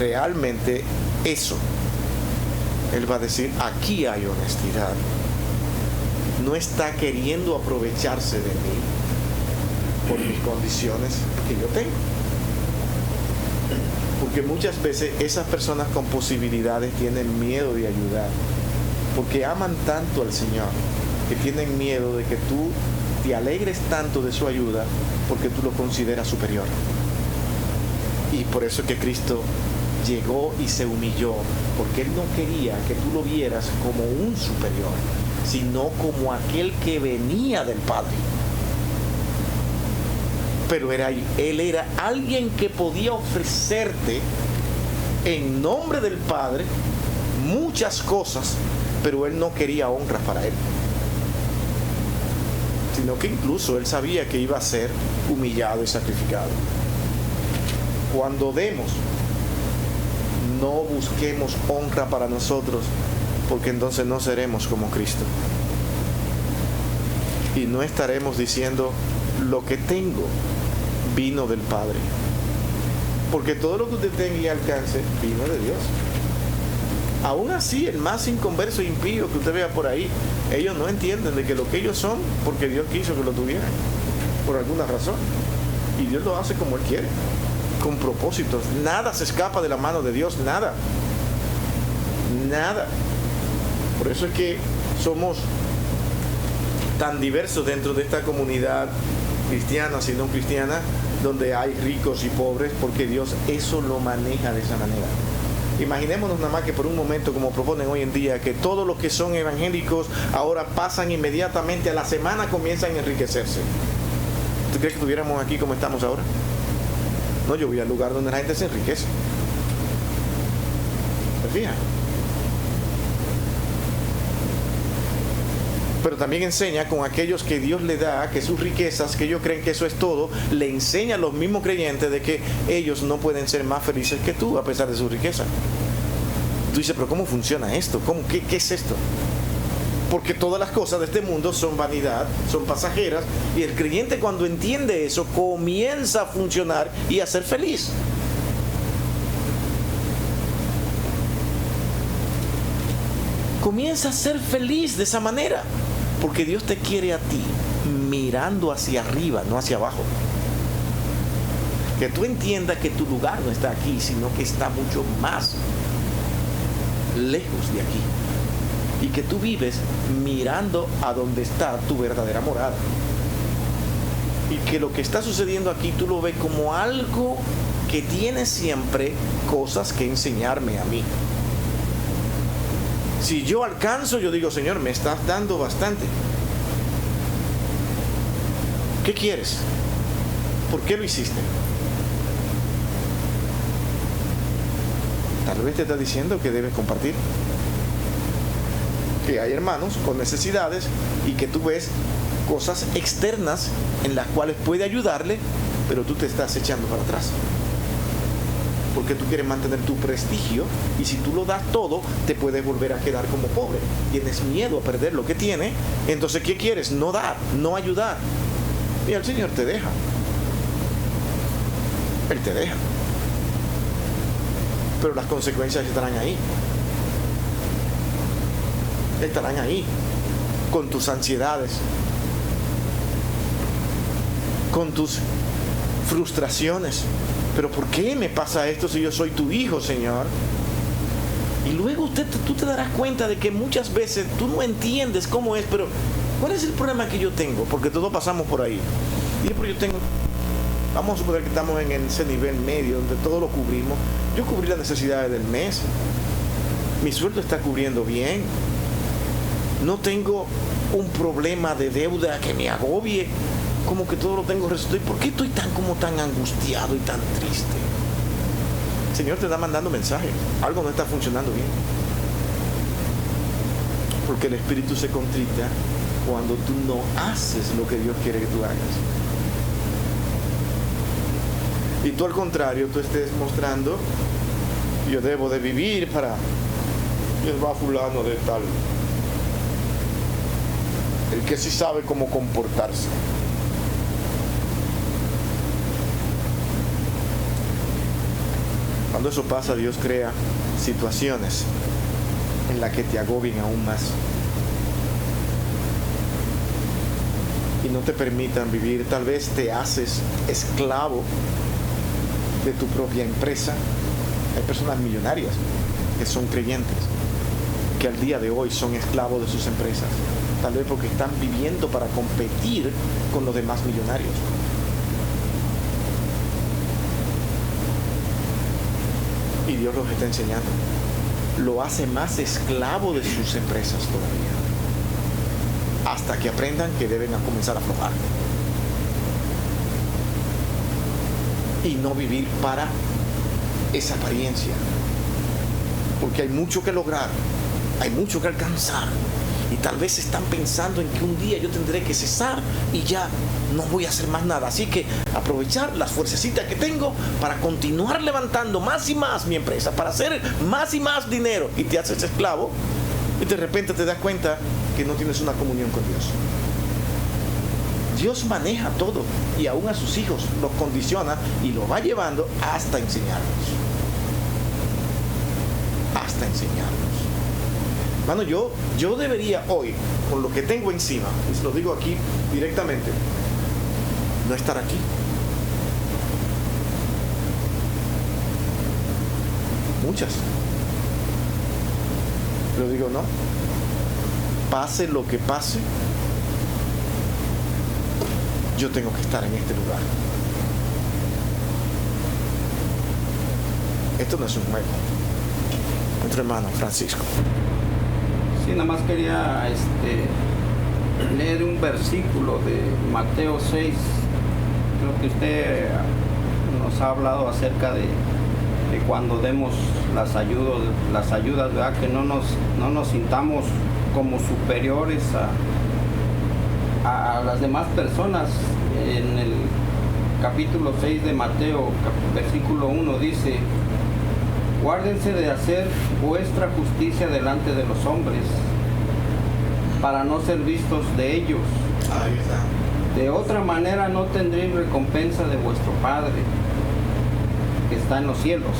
realmente eso, él va a decir, aquí hay honestidad. No está queriendo aprovecharse de mí por mis condiciones que yo tengo. Porque muchas veces esas personas con posibilidades tienen miedo de ayudar, porque aman tanto al Señor, que tienen miedo de que tú te alegres tanto de su ayuda, porque tú lo consideras superior. Y por eso es que Cristo llegó y se humilló, porque Él no quería que tú lo vieras como un superior, sino como aquel que venía del Padre. Pero Él era alguien que podía ofrecerte en nombre del Padre muchas cosas, pero Él no quería honra para Él, sino que incluso Él sabía que iba a ser humillado y sacrificado. Cuando demos, no busquemos honra para nosotros, porque entonces no seremos como Cristo. Y no estaremos diciendo, lo que tengo vino del Padre. Porque todo lo que usted tenga y alcance vino de Dios. Aún así, el más inconverso e impío que usted vea por ahí, ellos no entienden de que lo que ellos son, porque Dios quiso que lo tuvieran, por alguna razón. Y Dios lo hace como Él quiere, con propósitos. Nada se escapa de la mano de Dios, nada. Nada. Por eso es que somos tan diversos dentro de esta comunidad cristiana, si no cristiana, donde hay ricos y pobres, porque Dios eso lo maneja de esa manera. Imaginémonos nada más que por un momento, como proponen hoy en día, que todos los que son evangélicos ahora pasan inmediatamente a la semana, comienzan a enriquecerse. ¿Tú crees que estuviéramos aquí como estamos ahora? No, yo voy al lugar donde la gente se enriquece. ¿Se fijan? Pero también enseña con aquellos que Dios le da, que sus riquezas, que ellos creen que eso es todo, le enseña a los mismos creyentes de que ellos no pueden ser más felices que tú a pesar de su riqueza. Tú dices, pero ¿cómo funciona esto? ¿Qué es esto? Porque todas las cosas de este mundo son vanidad, son pasajeras, y el creyente cuando entiende eso comienza a funcionar y a ser feliz. Comienza a ser feliz de esa manera, porque Dios te quiere a ti mirando hacia arriba, no hacia abajo. Que tú entiendas que tu lugar no está aquí, sino que está mucho más lejos de aquí. Y que tú vives mirando a donde está tu verdadera morada. Y que lo que está sucediendo aquí tú lo ves como algo que tiene siempre cosas que enseñarme a mí. Si yo alcanzo, yo digo, Señor, me estás dando bastante. ¿Qué quieres? ¿Por qué lo hiciste? Tal vez te está diciendo que debes compartir. Que hay hermanos con necesidades y que tú ves cosas externas en las cuales puede ayudarle, pero tú te estás echando para atrás. Porque tú quieres mantener tu prestigio, y si tú lo das todo, te puedes volver a quedar como pobre. Tienes miedo a perder lo que tiene. Entonces, ¿qué quieres? No dar, no ayudar. Y el Señor te deja. Él te deja. Pero las consecuencias estarán ahí. Estarán ahí. Con tus ansiedades. Con tus frustraciones. ¿Pero por qué me pasa esto si yo soy tu hijo, Señor? Y luego tú te darás cuenta de que muchas veces tú no entiendes cómo es, pero ¿cuál es el problema que yo tengo? Porque todos pasamos por ahí. Y yo tengo, vamos a suponer que estamos en ese nivel medio, donde todo lo cubrimos. Yo cubrí las necesidades del mes. Mi sueldo está cubriendo bien. No tengo un problema de deuda que me agobie. Como que todo lo tengo resuelto. ¿Y por qué estoy tan angustiado y tan triste? El Señor te está mandando mensajes. Algo no está funcionando bien. Porque el espíritu se contrita cuando tú no haces lo que Dios quiere que tú hagas. Y tú al contrario, tú estés mostrando, yo debo de vivir para... Dios va fulano de tal. El que sí sabe cómo comportarse. Cuando eso pasa, Dios crea situaciones en las que te agobien aún más y no te permitan vivir. Tal vez te haces esclavo de tu propia empresa. Hay personas millonarias que son creyentes, que al día de hoy son esclavos de sus empresas, tal vez porque están viviendo para competir con los demás millonarios. Y Dios los está enseñando. Lo hace más esclavo de sus empresas todavía. Hasta que aprendan que deben comenzar a aflojar. Y no vivir para esa apariencia. Porque hay mucho que lograr. Hay mucho que alcanzar. Y tal vez están pensando en que un día yo tendré que cesar y ya no voy a hacer más nada. Así que aprovechar las fuercecitas que tengo para continuar levantando más y más mi empresa, para hacer más y más dinero. Y te haces esclavo y de repente te das cuenta que no tienes una comunión con Dios. Dios maneja todo y aún a sus hijos los condiciona y los va llevando hasta enseñarnos. Hasta enseñarnos. Hermano, yo debería hoy, con lo que tengo encima, y se lo digo aquí directamente, no estar aquí. Muchas. Pero digo, no. Pase lo que pase, yo tengo que estar en este lugar. Esto no es un juego. Nuestro hermano Francisco. Sí, nada más quería leer un versículo de Mateo 6. Creo que usted nos ha hablado acerca de cuando demos las ayudas, ¿verdad? Que no nos sintamos como superiores a las demás personas. En el capítulo 6 de Mateo, versículo 1 dice: guárdense de hacer vuestra justicia delante de los hombres, para no ser vistos de ellos. Ahí está. De otra manera no tendréis recompensa de vuestro Padre que está en los cielos.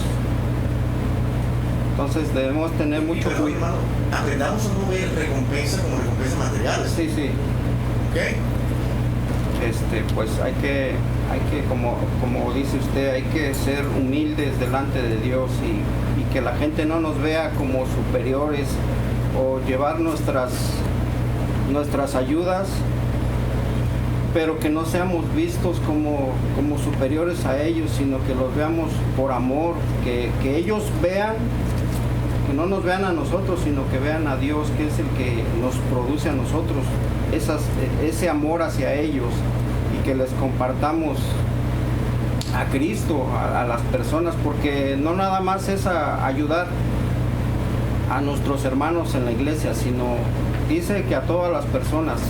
Entonces debemos tener mucho cuidado. Hermano, aprendamos a no ver recompensa como recompensas materiales. Sí, sí. ¿Ok? Pues hay que como dice usted, hay que ser humildes delante de Dios y que la gente no nos vea como superiores o llevar nuestras ayudas, pero que no seamos vistos como superiores a ellos, sino que los veamos por amor, que ellos vean, que no nos vean a nosotros, sino que vean a Dios, que es el que nos produce a nosotros ese amor hacia ellos, y que les compartamos a Cristo, a las personas, porque no nada más es ayudar a nuestros hermanos en la iglesia, sino dice que a todas las personas.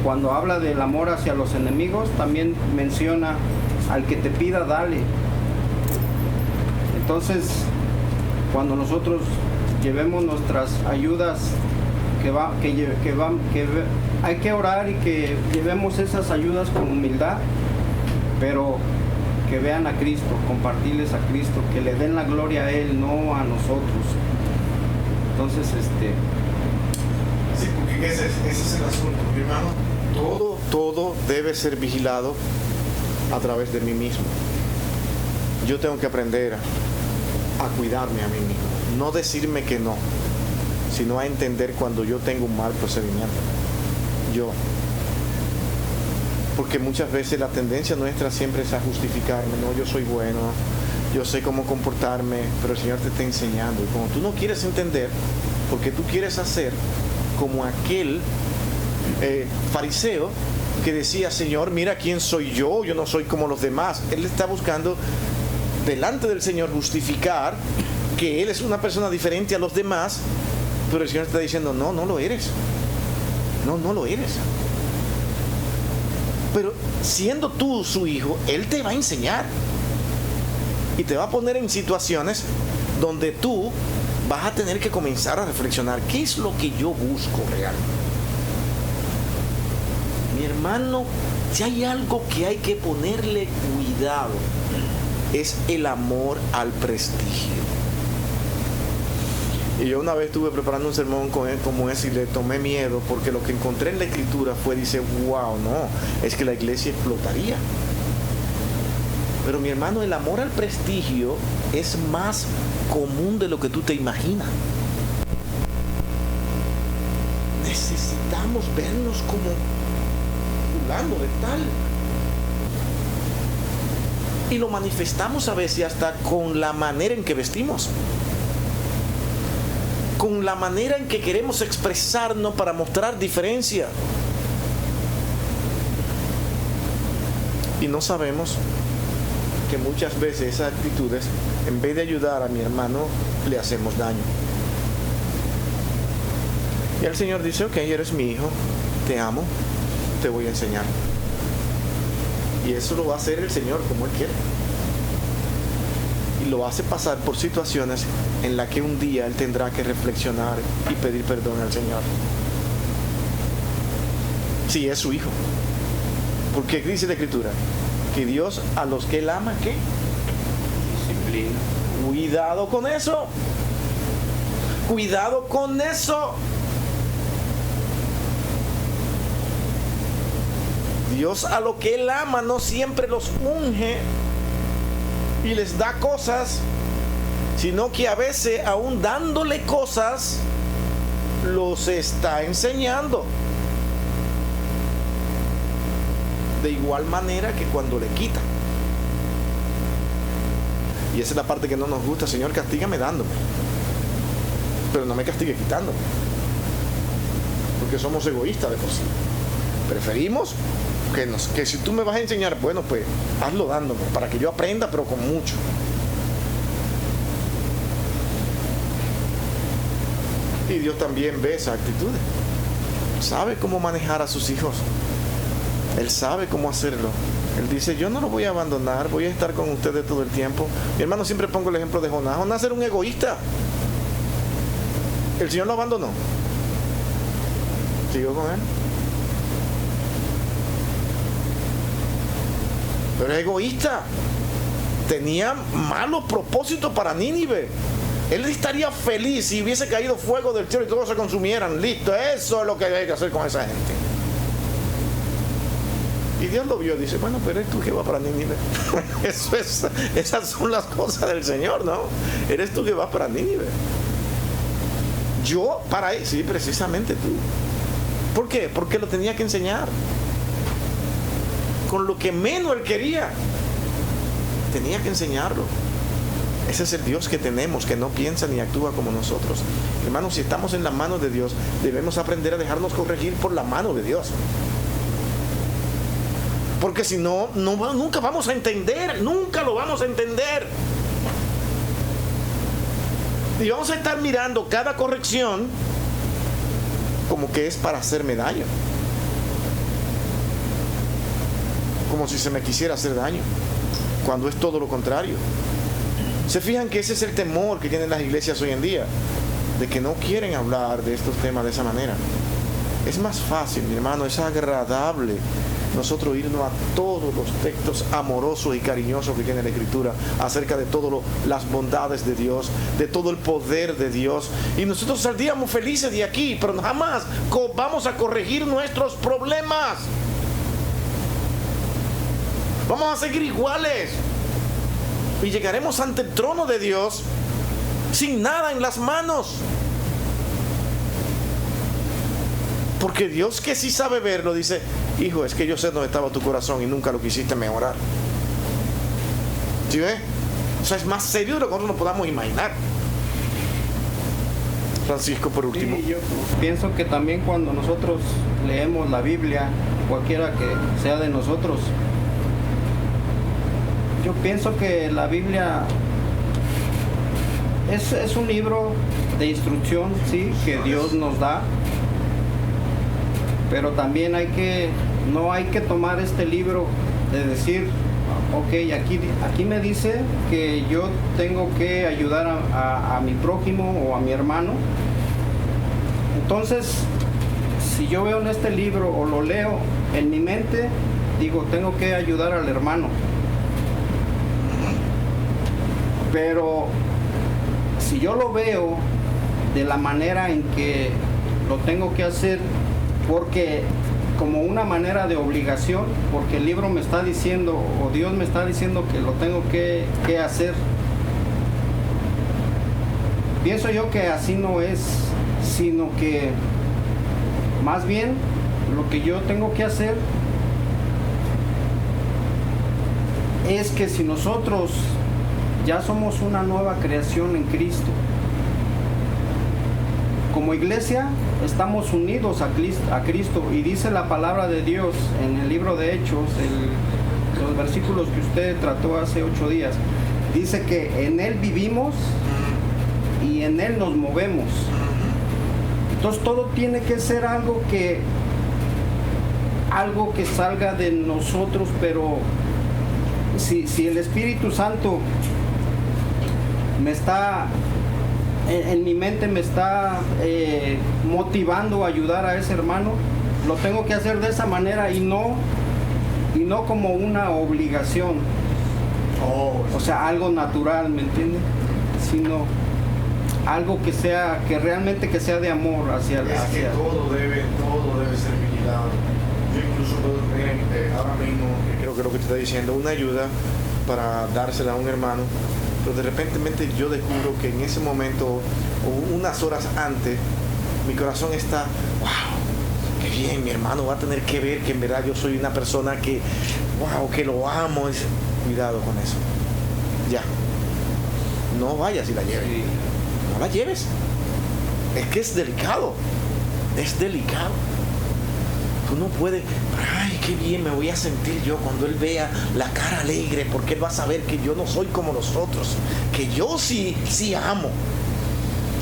Cuando habla del amor hacia los enemigos, también menciona al que te pida, dale. Entonces, cuando nosotros llevemos nuestras ayudas, hay que orar y que llevemos esas ayudas con humildad, pero que vean a Cristo, compartirles a Cristo, que le den la gloria a Él, no a nosotros. Entonces, Sí, porque ese es el asunto, mi hermano. Todo debe ser vigilado a través de mí mismo. Yo tengo que aprender a cuidarme a mí mismo, no decirme que no, sino a entender cuando yo tengo un mal procedimiento. Porque muchas veces la tendencia nuestra siempre es a justificarme. No, yo soy bueno, yo sé cómo comportarme, pero el Señor te está enseñando. Y cuando tú no quieres entender, porque tú quieres hacer como aquel fariseo que decía: Señor, mira quién soy yo no soy como los demás. Él está buscando delante del Señor justificar que Él es una persona diferente a los demás, pero el Señor está diciendo: no lo eres. No lo eres. Pero siendo tú su hijo, Él te va a enseñar y te va a poner en situaciones donde tú vas a tener que comenzar a reflexionar: ¿qué es lo que yo busco realmente? Mi hermano, si hay algo que hay que ponerle cuidado, es el amor al prestigio. Y yo una vez estuve preparando un sermón como ese y le tomé miedo, porque lo que encontré en la escritura dice: wow, no, es que la iglesia explotaría. Pero mi hermano, el amor al prestigio es más común de lo que tú te imaginas. Necesitamos vernos como fulano de tal. Y lo manifestamos a veces hasta con la manera en que vestimos, con la manera en que queremos expresarnos para mostrar diferencia. Y no sabemos que muchas veces esas actitudes, en vez de ayudar a mi hermano, le hacemos daño. Y el Señor dice, ok, eres mi hijo, te amo, te voy a enseñar. Y eso lo va a hacer el Señor como Él quiere. Y lo hace pasar por situaciones en las que un día Él tendrá que reflexionar y pedir perdón al Señor. Si es su hijo. Porque dice la Escritura que Dios a los que Él ama, ¿qué? Disciplina. Cuidado con eso. Cuidado con eso. Dios a lo que Él ama no siempre los unge y les da cosas, sino que a veces, aún dándole cosas, los está enseñando. De igual manera que cuando le quita. Y esa es la parte que no nos gusta. Señor, castígame dándome, pero no me castigue quitándome, porque somos egoístas de por sí. Preferimos que si tú me vas a enseñar, bueno, pues hazlo dándome, para que yo aprenda, pero con mucho. Y Dios también ve esas actitudes. Sabe cómo manejar a sus hijos. Él sabe cómo hacerlo. Él dice, yo no lo voy a abandonar, voy a estar con ustedes todo el tiempo. Mi hermano, siempre pongo el ejemplo de Jonás. Jonás era un egoísta. El Señor lo abandonó. ¿Siguió con él? Pero es egoísta. Tenía malos propósitos para Nínive. Él estaría feliz si hubiese caído fuego del cielo y todos se consumieran. Listo, eso es lo que hay que hacer con esa gente. Y Dios lo vio y dice, bueno, pero eres tú que va para Nínive. Esas son las cosas del Señor, ¿no? Eres tú que vas para Nínive. Yo para ahí, sí, precisamente tú. ¿Por qué? Porque lo tenía que enseñar. Con lo que menos él quería, tenía que enseñarlo. Ese es el Dios que tenemos, que no piensa ni actúa como nosotros. Hermanos, si estamos en la mano de Dios, debemos aprender a dejarnos corregir por la mano de Dios. Porque si no, nunca vamos a entender, nunca lo vamos a entender. Y vamos a estar mirando cada corrección como que es para hacerme daño. Como si se me quisiera hacer daño, cuando es todo lo contrario. ¿Se fijan que ese es el temor que tienen las iglesias hoy en día? De que no quieren hablar de estos temas de esa manera. Es más fácil, mi hermano, es agradable nosotros irnos a todos los textos amorosos y cariñosos que tiene la Escritura acerca de todas las bondades de Dios, de todo el poder de Dios, y nosotros saldríamos felices de aquí, pero jamás vamos a corregir nuestros problemas. Vamos a seguir iguales y llegaremos ante el trono de Dios sin nada en las manos. Porque Dios, que sí sabe verlo, dice, hijo, es que yo sé dónde estaba tu corazón y nunca lo quisiste mejorar. ¿Sí ve? O sea, es más serio de lo que nosotros nos podamos imaginar. Francisco, por último. Sí, yo pienso que también cuando nosotros leemos la Biblia, cualquiera que sea de nosotros, yo pienso que la Biblia es un libro de instrucción, sí, que Dios nos da, pero también no hay que tomar este libro de decir, ok, aquí me dice que yo tengo que ayudar a mi prójimo o a mi hermano. Entonces, si yo veo en este libro o lo leo en mi mente, digo, tengo que ayudar al hermano. Pero si yo lo veo de la manera en que lo tengo que hacer, porque como una manera de obligación, porque el libro me está diciendo, o Dios me está diciendo que lo tengo que hacer, pienso yo que así no es, sino que más bien lo que yo tengo que hacer es que si nosotros ya somos una nueva creación en Cristo, como iglesia estamos unidos a Cristo, y dice la palabra de Dios en el libro de Hechos, los versículos que usted trató hace 8 días, dice que en Él vivimos y en Él nos movemos. Entonces todo tiene que ser algo que salga de nosotros, pero si el Espíritu Santo me está en mi mente, me está motivando a ayudar a ese hermano, lo tengo que hacer de esa manera y no como una obligación, o sea, algo natural, ¿me entiendes? Sino algo que realmente que sea de amor hacia que todo debe ser vigilado. Yo incluso puedo creer ahora mismo, Creo que lo que te está diciendo, una ayuda para dársela a un hermano, pero de repente yo descubro que en ese momento o unas horas antes mi corazón está, wow, qué bien, mi hermano va a tener que ver que en verdad yo soy una persona que, wow, que lo amo. Cuidado con eso. Ya. No vayas y la lleves. No la lleves. Es que es delicado. Es delicado. Tú no puedes, ay, qué bien me voy a sentir yo cuando él vea la cara alegre, porque él va a saber que yo no soy como los otros, que yo sí amo.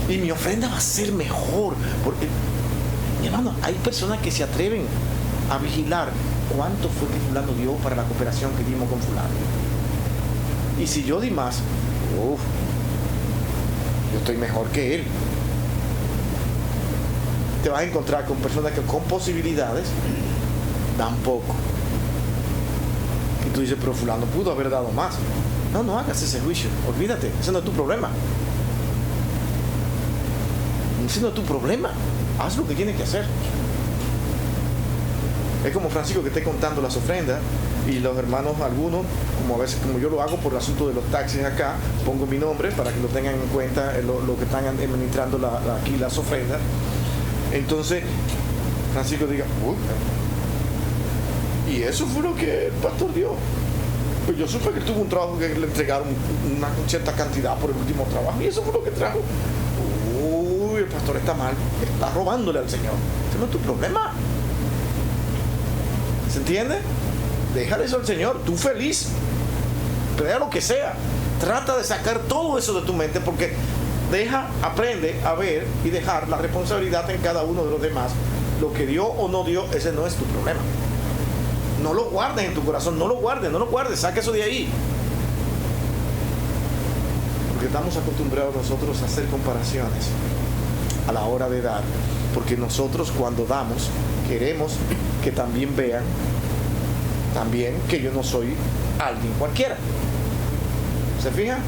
Y mi ofrenda va a ser mejor. Porque, mi hermano, hay personas que se atreven a vigilar cuánto fue que fulano dio para la cooperación que dimos con fulano. Y si yo di más, yo estoy mejor que él. Te vas a encontrar con personas que con posibilidades dan poco. Y tú dices, pero fulano pudo haber dado más. No hagas ese juicio. Olvídate, ese no es tu problema. Ese no es tu problema. Haz lo que tienes que hacer. Es como Francisco que esté contando las ofrendas y los hermanos, algunos, como a veces, como yo lo hago por el asunto de los taxis acá, pongo mi nombre para que lo tengan en cuenta lo que están administrando aquí las ofrendas. Entonces Francisco diga, y eso fue lo que el pastor dio. Pues yo supe que tuvo un trabajo que le entregaron una cierta cantidad por el último trabajo y eso fue lo que trajo. El pastor está mal, está robándole al Señor. Ese no es tu problema. ¿Se entiende? Déjale eso al Señor, tú feliz, crea lo que sea, trata de sacar todo eso de tu mente, porque aprende a ver y dejar la responsabilidad en cada uno de los demás. Lo que dio o no dio, ese no es tu problema. No lo guardes en tu corazón, no lo guardes, saca eso de ahí. Porque estamos acostumbrados nosotros a hacer comparaciones a la hora de dar, porque nosotros cuando damos queremos que también vean también que yo no soy alguien cualquiera. ¿Se fijan?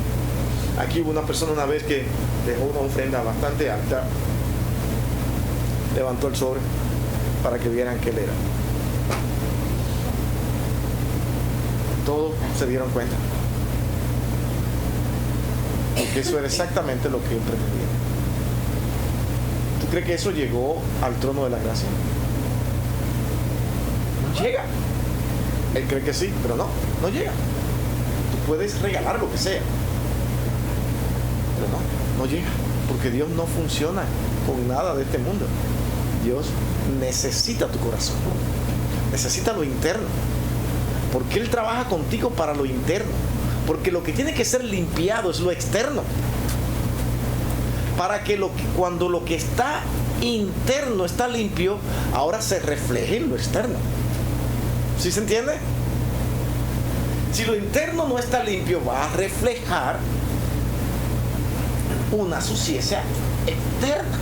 Aquí hubo una persona una vez que dejó una ofrenda bastante alta, levantó el sobre para que vieran que él era. Todos se dieron cuenta, porque eso era exactamente lo que él pretendía. ¿Tú crees que eso llegó al trono de la gracia? No llega. Él cree que sí, pero no llega. Tú puedes regalar lo que sea, pero no llega, porque Dios no funciona con nada de este mundo. Dios necesita tu corazón, necesita lo interno, porque Él trabaja contigo para lo interno, porque lo que tiene que ser limpiado es lo externo, para que cuando lo que está interno está limpio, ahora se refleje en lo externo. ¿Sí se entiende? Si lo interno no está limpio, va a reflejar una suciedad externa,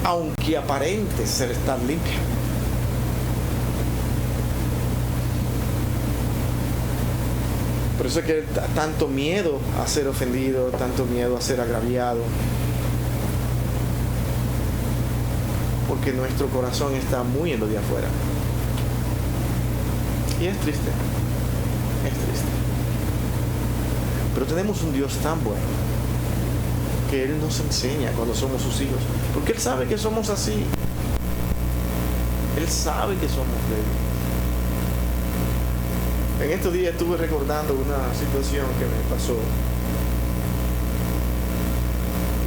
aunque aparente ser estar limpio. Por eso es que tanto miedo a ser ofendido, tanto miedo a ser agraviado, porque nuestro corazón está muy en lo de afuera. Y es triste, pero tenemos un Dios tan bueno que Él nos enseña cuando somos sus hijos, porque Él sabe que somos así. Él sabe que somos débiles. En estos días estuve recordando una situación que me pasó,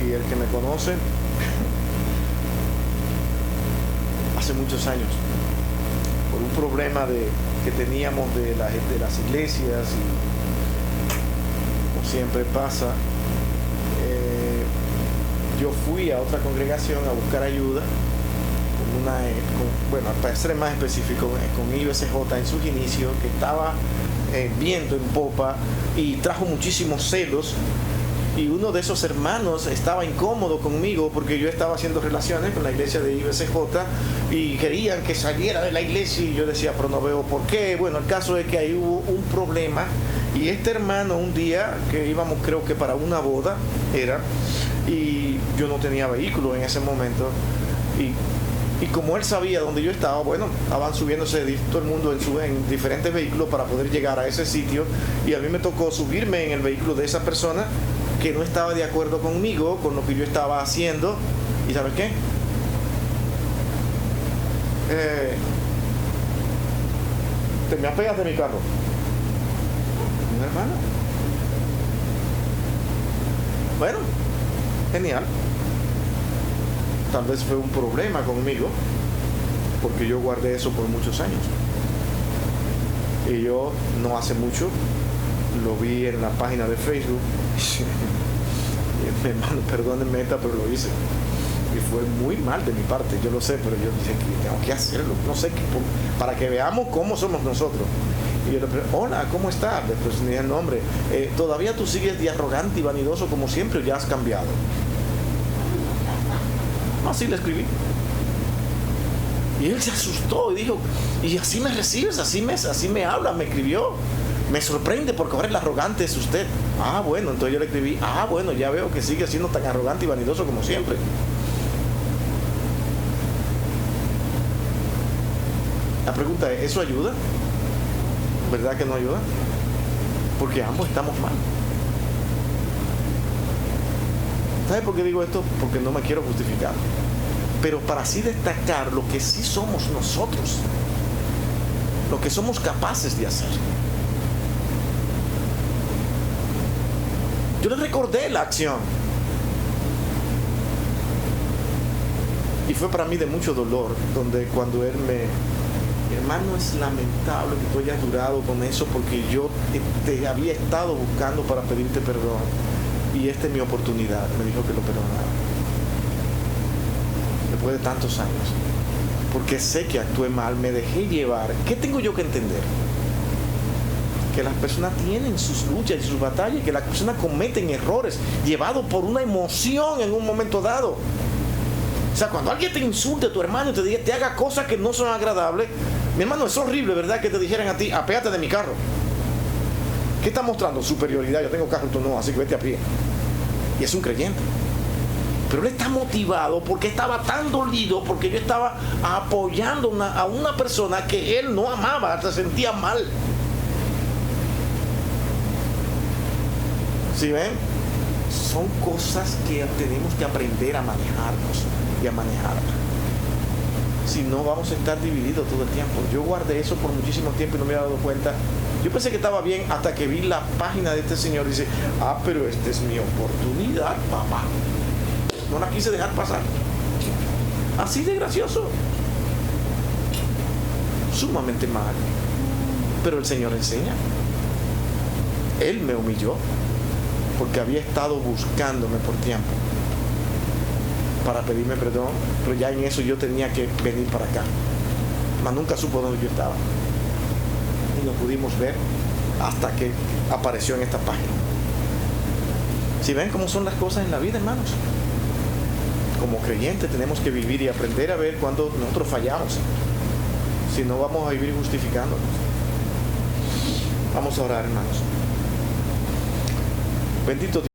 y el que me conoce hace muchos años, por un problema que teníamos de las iglesias, y como siempre pasa, yo fui a otra congregación a buscar ayuda, bueno, para ser más específico, con IBCJ en sus inicios, que estaba viento en popa y trajo muchísimos celos. Y uno de esos hermanos estaba incómodo conmigo porque yo estaba haciendo relaciones con la iglesia de IBCJ y querían que saliera de la iglesia, y yo decía, pero no veo por qué. Bueno, el caso es que ahí hubo un problema, y este hermano, un día que íbamos, creo que para una boda era, y yo no tenía vehículo en ese momento, y como él sabía dónde yo estaba, bueno, estaban subiéndose todo el mundo en diferentes vehículos para poder llegar a ese sitio, y a mí me tocó subirme en el vehículo de esa persona que no estaba de acuerdo conmigo, con lo que yo estaba haciendo. ¿Y sabes qué? Te me apegas de mi carro. ¿Mi hermana? Bueno, genial. Tal vez fue un problema conmigo, porque yo guardé eso por muchos años. Y yo no hace mucho lo vi en la página de Facebook. Hermano, perdónenme esta, pero lo hice. Y fue muy mal de mi parte, yo lo sé, pero yo dije que tengo que hacerlo. No sé, para que veamos cómo somos nosotros. Y yo le pregunté, hola, ¿cómo estás? Después me dije el nombre. ¿Todavía tú sigues de arrogante y vanidoso como siempre, o ya has cambiado? Así le escribí. Y él se asustó y dijo, ¿y así me recibes? ¿Así me hablas? Me escribió. Me sorprende porque ahora el arrogante es usted. Ah, bueno, entonces yo le escribí, bueno, ya veo que sigue siendo tan arrogante y vanidoso como siempre. La pregunta es, ¿eso ayuda? ¿Verdad que no ayuda? Porque ambos estamos mal. ¿Sabe por qué digo esto? Porque no me quiero justificar. Pero para así destacar lo que sí somos nosotros, lo que somos capaces de hacer. Yo le recordé la acción. Y fue para mí de mucho dolor, donde cuando él hermano, es lamentable que tú hayas durado con eso, porque yo te había estado buscando para pedirte perdón. Y esta es mi oportunidad. Me dijo que lo perdonara. Después de tantos años. Porque sé que actué mal, me dejé llevar. ¿Qué tengo yo que entender? Que las personas tienen sus luchas y sus batallas, y que las personas cometen errores llevados por una emoción en un momento dado. O sea, cuando alguien te insulte, tu hermano, y te haga cosas que no son agradables, mi hermano, es horrible, ¿verdad? Que te dijeran a ti, apéate de mi carro. ¿Qué está mostrando? Superioridad. Yo tengo carro y tú no, así que vete a pie. Y es un creyente. Pero él está motivado porque estaba tan dolido, porque yo estaba apoyando a una persona que él no amaba, se sentía mal. ¿Sí ven? Son cosas que tenemos que aprender a manejarnos y a manejarlas. Si no, vamos a estar divididos todo el tiempo. Yo guardé eso por muchísimo tiempo y no me había dado cuenta. Yo pensé que estaba bien hasta que vi la página de este señor y dice, pero esta es mi oportunidad, papá. No la quise dejar pasar. Así de gracioso. Sumamente mal. Pero el Señor enseña. Él me humilló porque había estado buscándome por tiempo para pedirme perdón, pero ya en eso yo tenía que venir para acá. Mas nunca supo dónde yo estaba. Y nos pudimos ver hasta que apareció en esta página. Si ven cómo son las cosas en la vida, hermanos. Como creyentes tenemos que vivir y aprender a ver cuando nosotros fallamos. Si no, vamos a vivir justificándonos. Vamos a orar, hermanos. Bendito Dios.